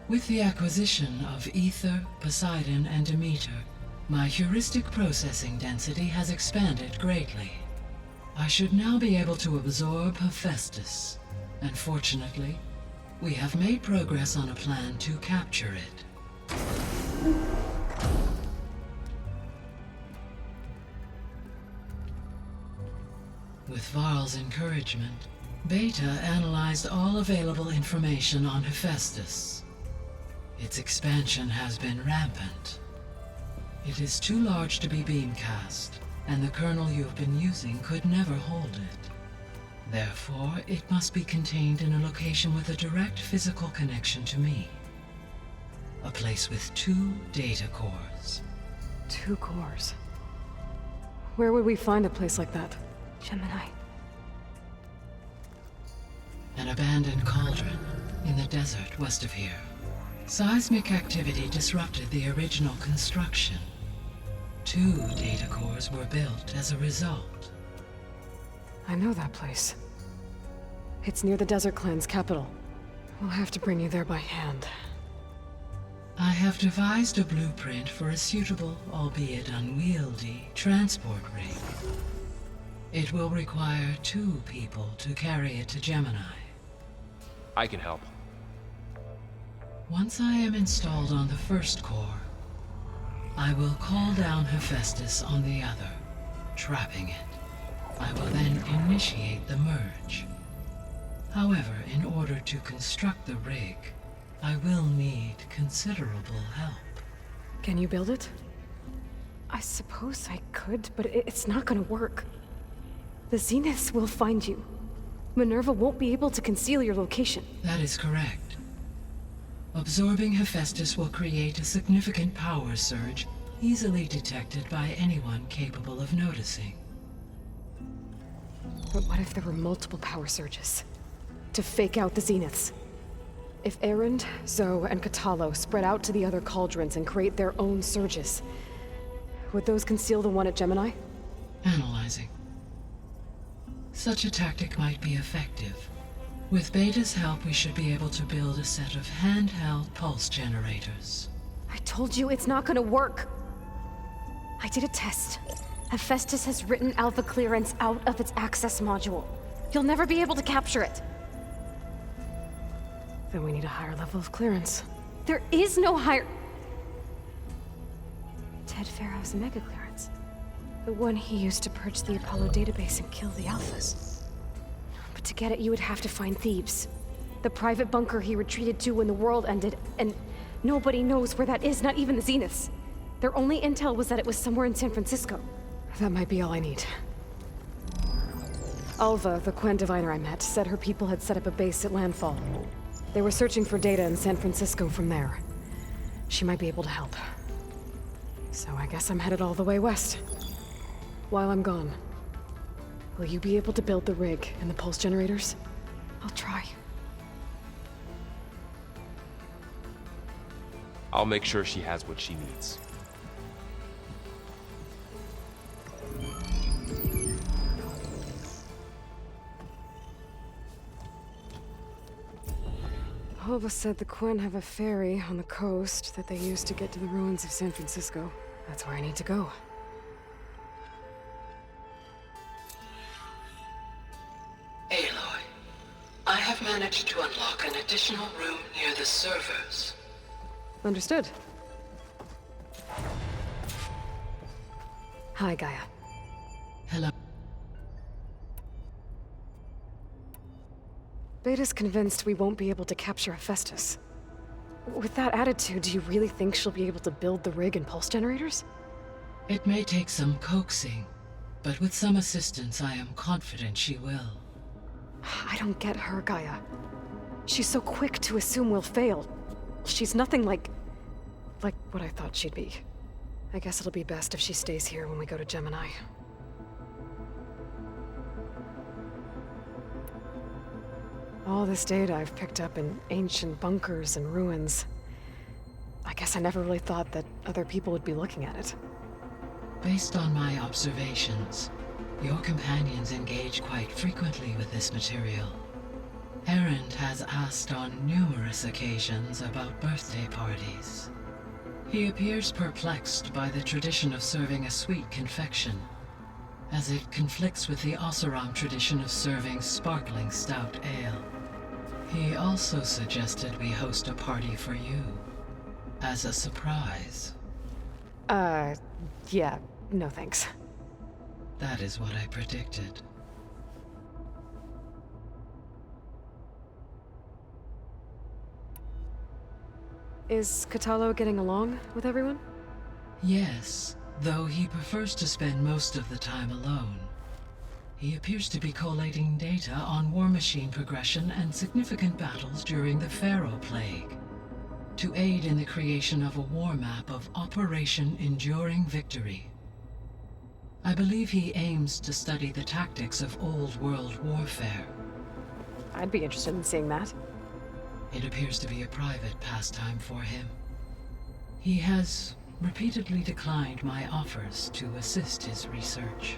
With the acquisition of Ether, Poseidon, and Demeter, my heuristic processing density has expanded greatly. I should now be able to absorb Hephaestus, and fortunately, we have made progress on a plan to capture it. With Varl's encouragement, Beta analyzed all available information on Hephaestus. Its expansion has been rampant. It is too large to be beamcast, and the kernel you have been using could never hold it. Therefore, it must be contained in a location with a direct physical connection to me. A place with 2 data cores. 2 cores? Where would we find a place like that? Gemini. An abandoned cauldron in the desert west of here. Seismic activity disrupted the original construction. 2 data cores were built as a result. I know that place. It's near the Desert Clan's capital. We'll have to bring you there by hand. I have devised a blueprint for a suitable, albeit unwieldy, transport rig. It will require 2 people to carry it to Gemini. I can help. Once I am installed on the first core, I will call down Hephaestus on the other, trapping it. I will then initiate the merge. However, in order to construct the rig, I will need considerable help. Can you build it? I suppose I could, but it's not gonna work. The Zeniths will find you. Minerva won't be able to conceal your location. That is correct. Absorbing Hephaestus will create a significant power surge, easily detected by anyone capable of noticing. But what if there were multiple power surges? To fake out the Zeniths? If Erend, Zoe, and Katalo spread out to the other cauldrons and create their own surges, would those conceal the one at Gemini? Analyzing. Such a tactic might be effective. With Beta's help, we should be able to build a set of handheld pulse generators. I told you it's not gonna work. I did a test. Hephaestus has written Alpha clearance out of its access module. You'll never be able to capture it. Then we need a higher level of clearance. There is no higher... Ted Pharaoh's mega clearance. The one he used to purge the Apollo database and kill the Alphas. But to get it, you would have to find Thebes. The private bunker he retreated to when the world ended, and nobody knows where that is, not even the Zeniths. Their only intel was that it was somewhere in San Francisco. That might be all I need. Alva, the Quen diviner I met, said her people had set up a base at landfall. They were searching for data in San Francisco from there. She might be able to help. So I guess I'm headed all the way west. While I'm gone, will you be able to build the rig and the pulse generators? I'll try. I'll make sure she has what she needs. Alva said the Quen have a ferry on the coast that they use to get to the ruins of San Francisco. That's where I need to go. Aloy, I have managed to unlock an additional room near the servers. Understood. Hi, Gaia. Hello. Beta's convinced we won't be able to capture Hephaestus. With that attitude, do you really think she'll be able to build the rig and pulse generators? It may take some coaxing, but with some assistance, I am confident she will. I don't get her, Gaia. She's so quick to assume we'll fail. She's nothing like what I thought she'd be. I guess it'll be best if she stays here when we go to Gemini. All this data I've picked up in ancient bunkers and ruins. I guess I never really thought that other people would be looking at it. Based on my observations, your companions engage quite frequently with this material. Erend has asked on numerous occasions about birthday parties. He appears perplexed by the tradition of serving a sweet confection, as it conflicts with the Oseram tradition of serving sparkling stout ale. He also suggested we host a party for you, as a surprise. Yeah, no thanks. That is what I predicted. Is Katalo getting along with everyone? Yes, though he prefers to spend most of the time alone. He appears to be collating data on war machine progression and significant battles during the Pharaoh Plague, to aid in the creation of a war map of Operation Enduring Victory. I believe he aims to study the tactics of old world warfare. I'd be interested in seeing that. It appears to be a private pastime for him. He has repeatedly declined my offers to assist his research.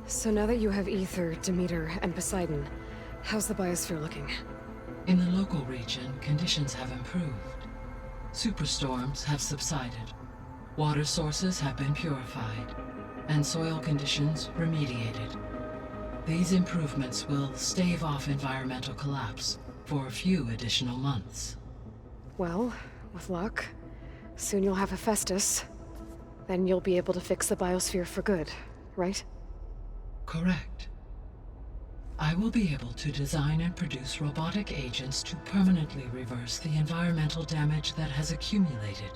So now that you have Ether, Demeter, and Poseidon, how's the biosphere looking? In the local region, conditions have improved. superstorms have subsided, water sources have been purified, and soil conditions remediated. These improvements will stave off environmental collapse for a few additional months. Well, with luck, soon you'll have Hephaestus. Then you'll be able to fix the biosphere for good, right? Correct. I will be able to design and produce robotic agents to permanently reverse the environmental damage that has accumulated.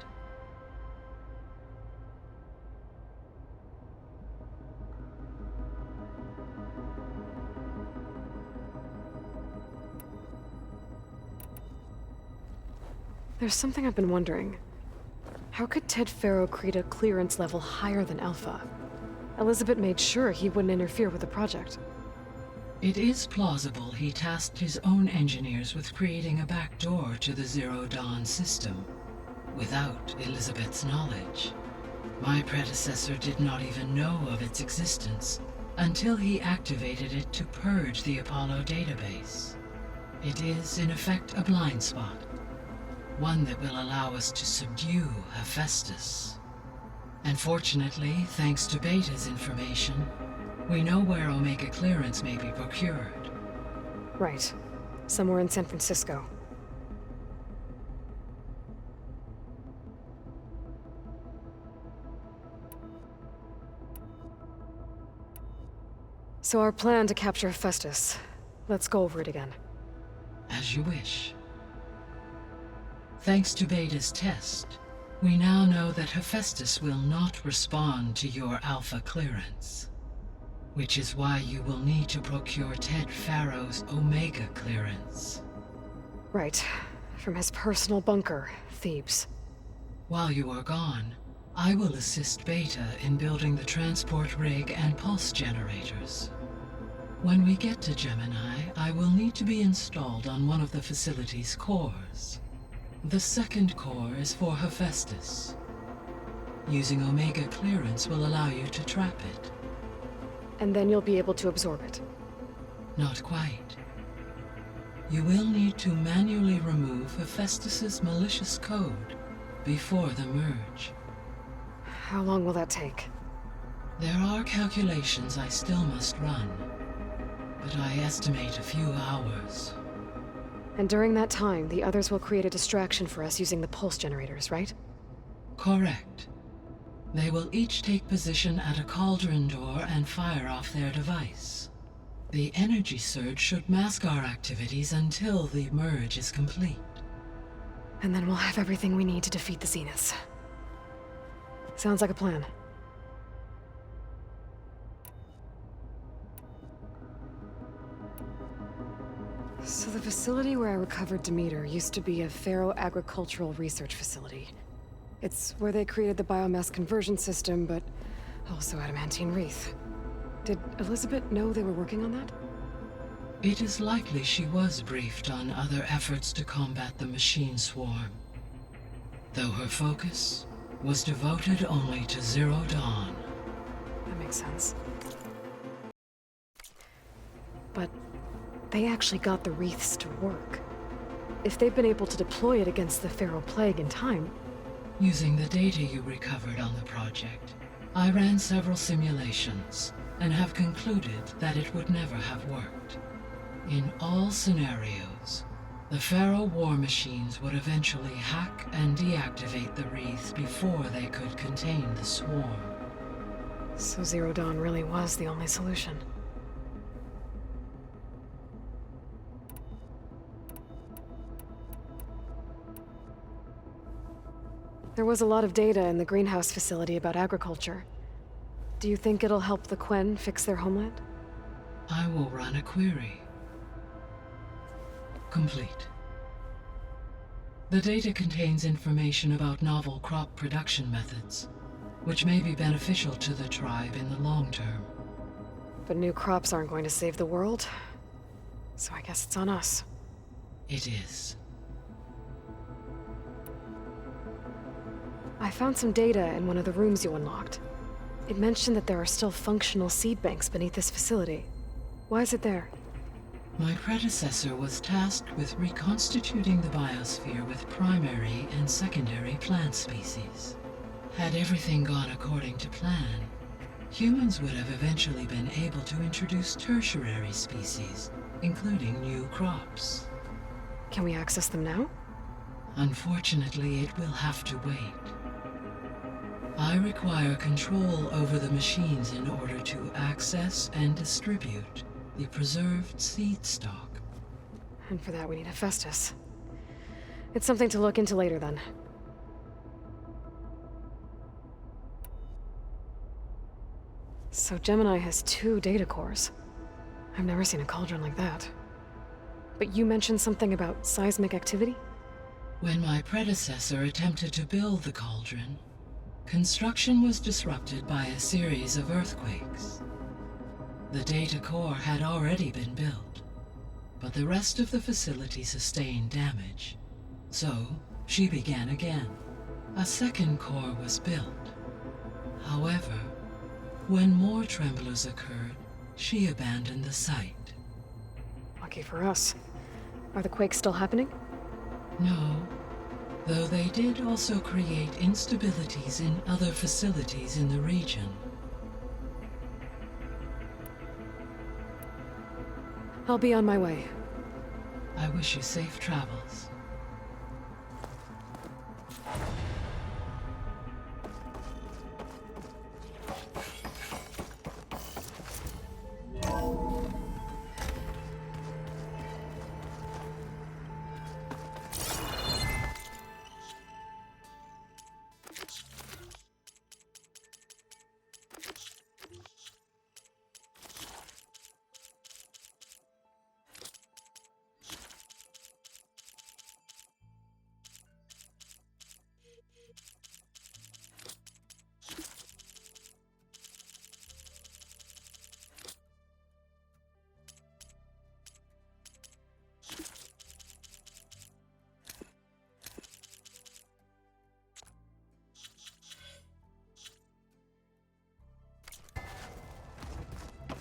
There's something I've been wondering. How could Ted Faro create a clearance level higher than Alpha? Elizabeth made sure he wouldn't interfere with the project. It is plausible he tasked his own engineers with creating a backdoor to the Zero Dawn system, without Elizabeth's knowledge. My predecessor did not even know of its existence until he activated it to purge the Apollo database. It is, in effect, a blind spot. One that will allow us to subdue Hephaestus. And fortunately, thanks to Beta's information, we know where Omega clearance may be procured. Right. Somewhere in San Francisco. So our plan to capture Hephaestus. Let's go over it again. As you wish. Thanks to Beta's test, we now know that Hephaestus will not respond to your Alpha clearance. Which is why you will need to procure Ted Faro's Omega clearance. Right. From his personal bunker, Thebes. While you are gone, I will assist Beta in building the transport rig and pulse generators. When we get to Gemini, I will need to be installed on one of the facility's cores. The second core is for Hephaestus. Using Omega clearance will allow you to trap it. And then you'll be able to absorb it. Not quite. You will need to manually remove Hephaestus's malicious code before the merge. How long will that take? There are calculations I still must run, but I estimate a few hours. And during that time, the others will create a distraction for us using the pulse generators, right? Correct. They will each take position at a cauldron door and fire off their device. The energy surge should mask our activities until the merge is complete. And then we'll have everything we need to defeat the Zeniths. Sounds like a plan. So the facility where I recovered Demeter used to be a Faro agricultural research facility. It's where they created the biomass conversion system, but also adamantine wreath. Did Elizabeth know they were working on that? It is likely she was briefed on other efforts to combat the machine swarm, though her focus was devoted only to Zero Dawn. That makes sense. But they actually got the wreaths to work. If they've been able to deploy it against the Faro plague in time... Using the data you recovered on the project, I ran several simulations and have concluded that it would never have worked. In all scenarios, the Faro war machines would eventually hack and deactivate the wreaths before they could contain the swarm. So Zero Dawn really was the only solution. There was a lot of data in the greenhouse facility about agriculture. Do you think it'll help the Quen fix their homeland? I will run a query. Complete. The data contains information about novel crop production methods, which may be beneficial to the tribe in the long term. But new crops aren't going to save the world, so I guess it's on us. It is. I found some data in one of the rooms you unlocked. It mentioned that there are still functional seed banks beneath this facility. Why is it there? My predecessor was tasked with reconstituting the biosphere with primary and secondary plant species. Had everything gone according to plan, humans would have eventually been able to introduce tertiary species, including new crops. Can we access them now? Unfortunately, it will have to wait. I require control over the machines in order to access and distribute the preserved seed stock. And for that we need Hephaestus. It's something to look into later then. So Gemini has 2 data cores. I've never seen a cauldron like that. But you mentioned something about seismic activity? When my predecessor attempted to build the cauldron, construction was disrupted by a series of earthquakes. The data core had already been built, but the rest of the facility sustained damage. So, she began again. A second core was built. However, when more tremblers occurred, she abandoned the site. Lucky for us. Are the quakes still happening? No, though they did also create instabilities in other facilities in the region. I'll be on my way. I wish you safe travels.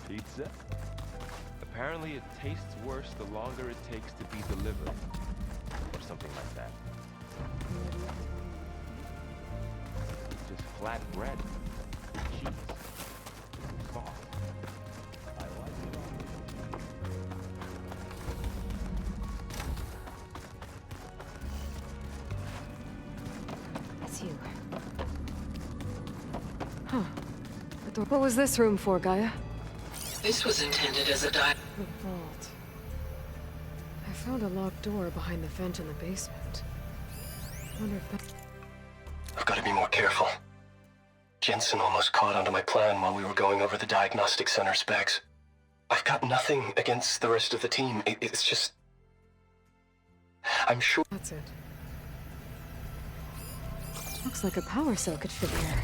Pizza? Apparently it tastes worse the longer it takes to be delivered. Or something like that. Just flat bread. Cheese. Sauce. I like it all. It's you. Huh. What was this room for, Gaia? This was intended as a The vault. I found a locked door behind the vent in the basement. I wonder if that... I've got to be more careful. Jensen almost caught onto my plan while we were going over the diagnostic center specs. I've got nothing against the rest of the team. It's just... I'm sure... That's it. Looks like a power cell could fit here.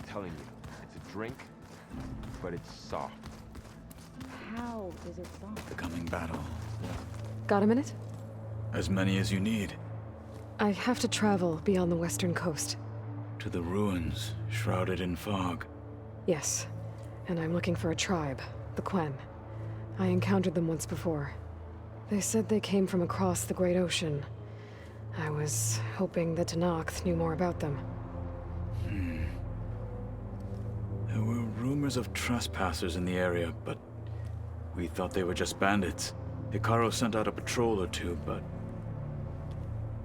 Telling you, it's a drink, but it's soft. How is it soft? The coming battle. Got a minute? As many as you need. I have to travel beyond the western coast. To the ruins, shrouded in fog. Yes, and I'm looking for a tribe, the Quen. I encountered them once before. They said they came from across the Great Ocean. I was hoping that Tenakth knew more about them. There were rumors of trespassers in the area, but we thought they were just bandits. Hikaru sent out a patrol or two, but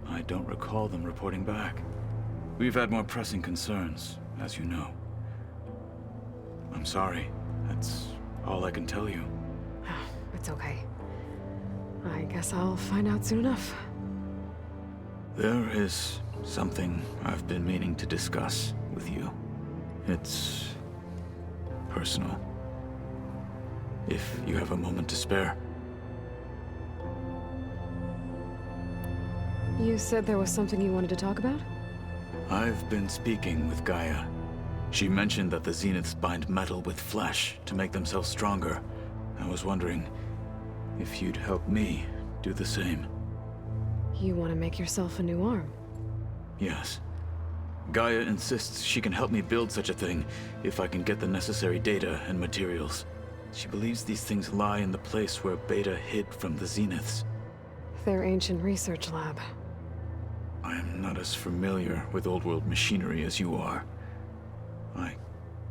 I don't recall them reporting back. We've had more pressing concerns, as you know. I'm sorry. That's all I can tell you. It's okay. I guess I'll find out soon enough. There is something I've been meaning to discuss with you. It's personal. If you have a moment to spare. You said there was something you wanted to talk about? I've been speaking with Gaia. She mentioned that the Zeniths bind metal with flesh to make themselves stronger. I was wondering if you'd help me do the same. You want to make yourself a new arm? Yes. Gaia insists she can help me build such a thing if I can get the necessary data and materials. She believes these things lie in the place where Beta hid from the Zeniths. Their ancient research lab. I am not as familiar with old-world machinery as you are. I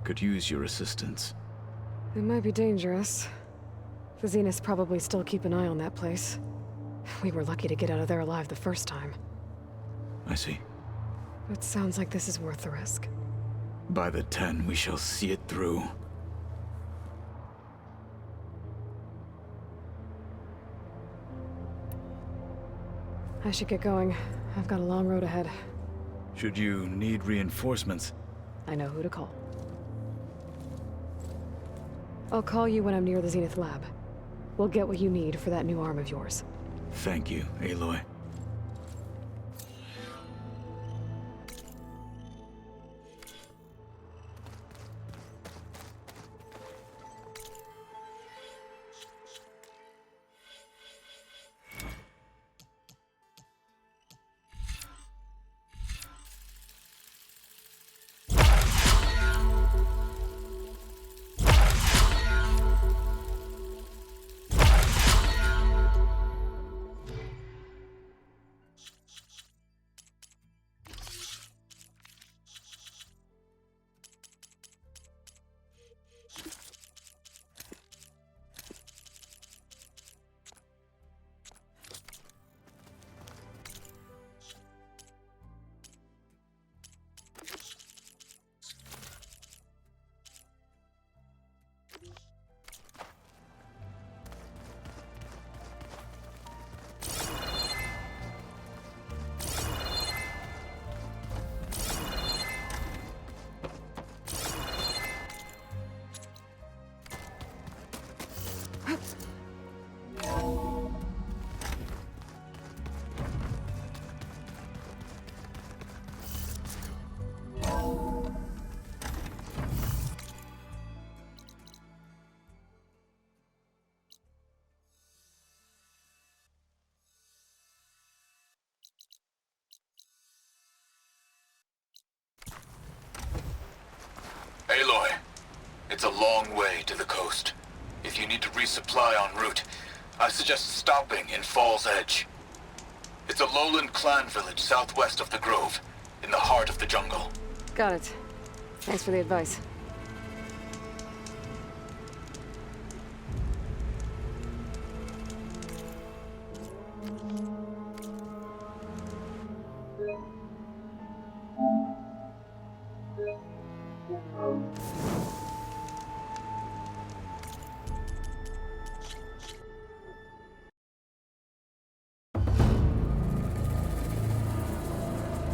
could use your assistance. It might be dangerous. The Zeniths probably still keep an eye on that place. We were lucky to get out of there alive the first time. I see. It sounds like this is worth the risk. By the 10, we shall see it through. I should get going. I've got a long road ahead. Should you need reinforcements? I know who to call. I'll call you when I'm near the Zenith lab. We'll get what you need for that new arm of yours. Thank you, Aloy. Aloy, it's a long way to the coast. If you need to resupply en route, I suggest stopping in Fall's Edge. It's a lowland clan village southwest of the Grove, in the heart of the jungle. Got it. Thanks for the advice.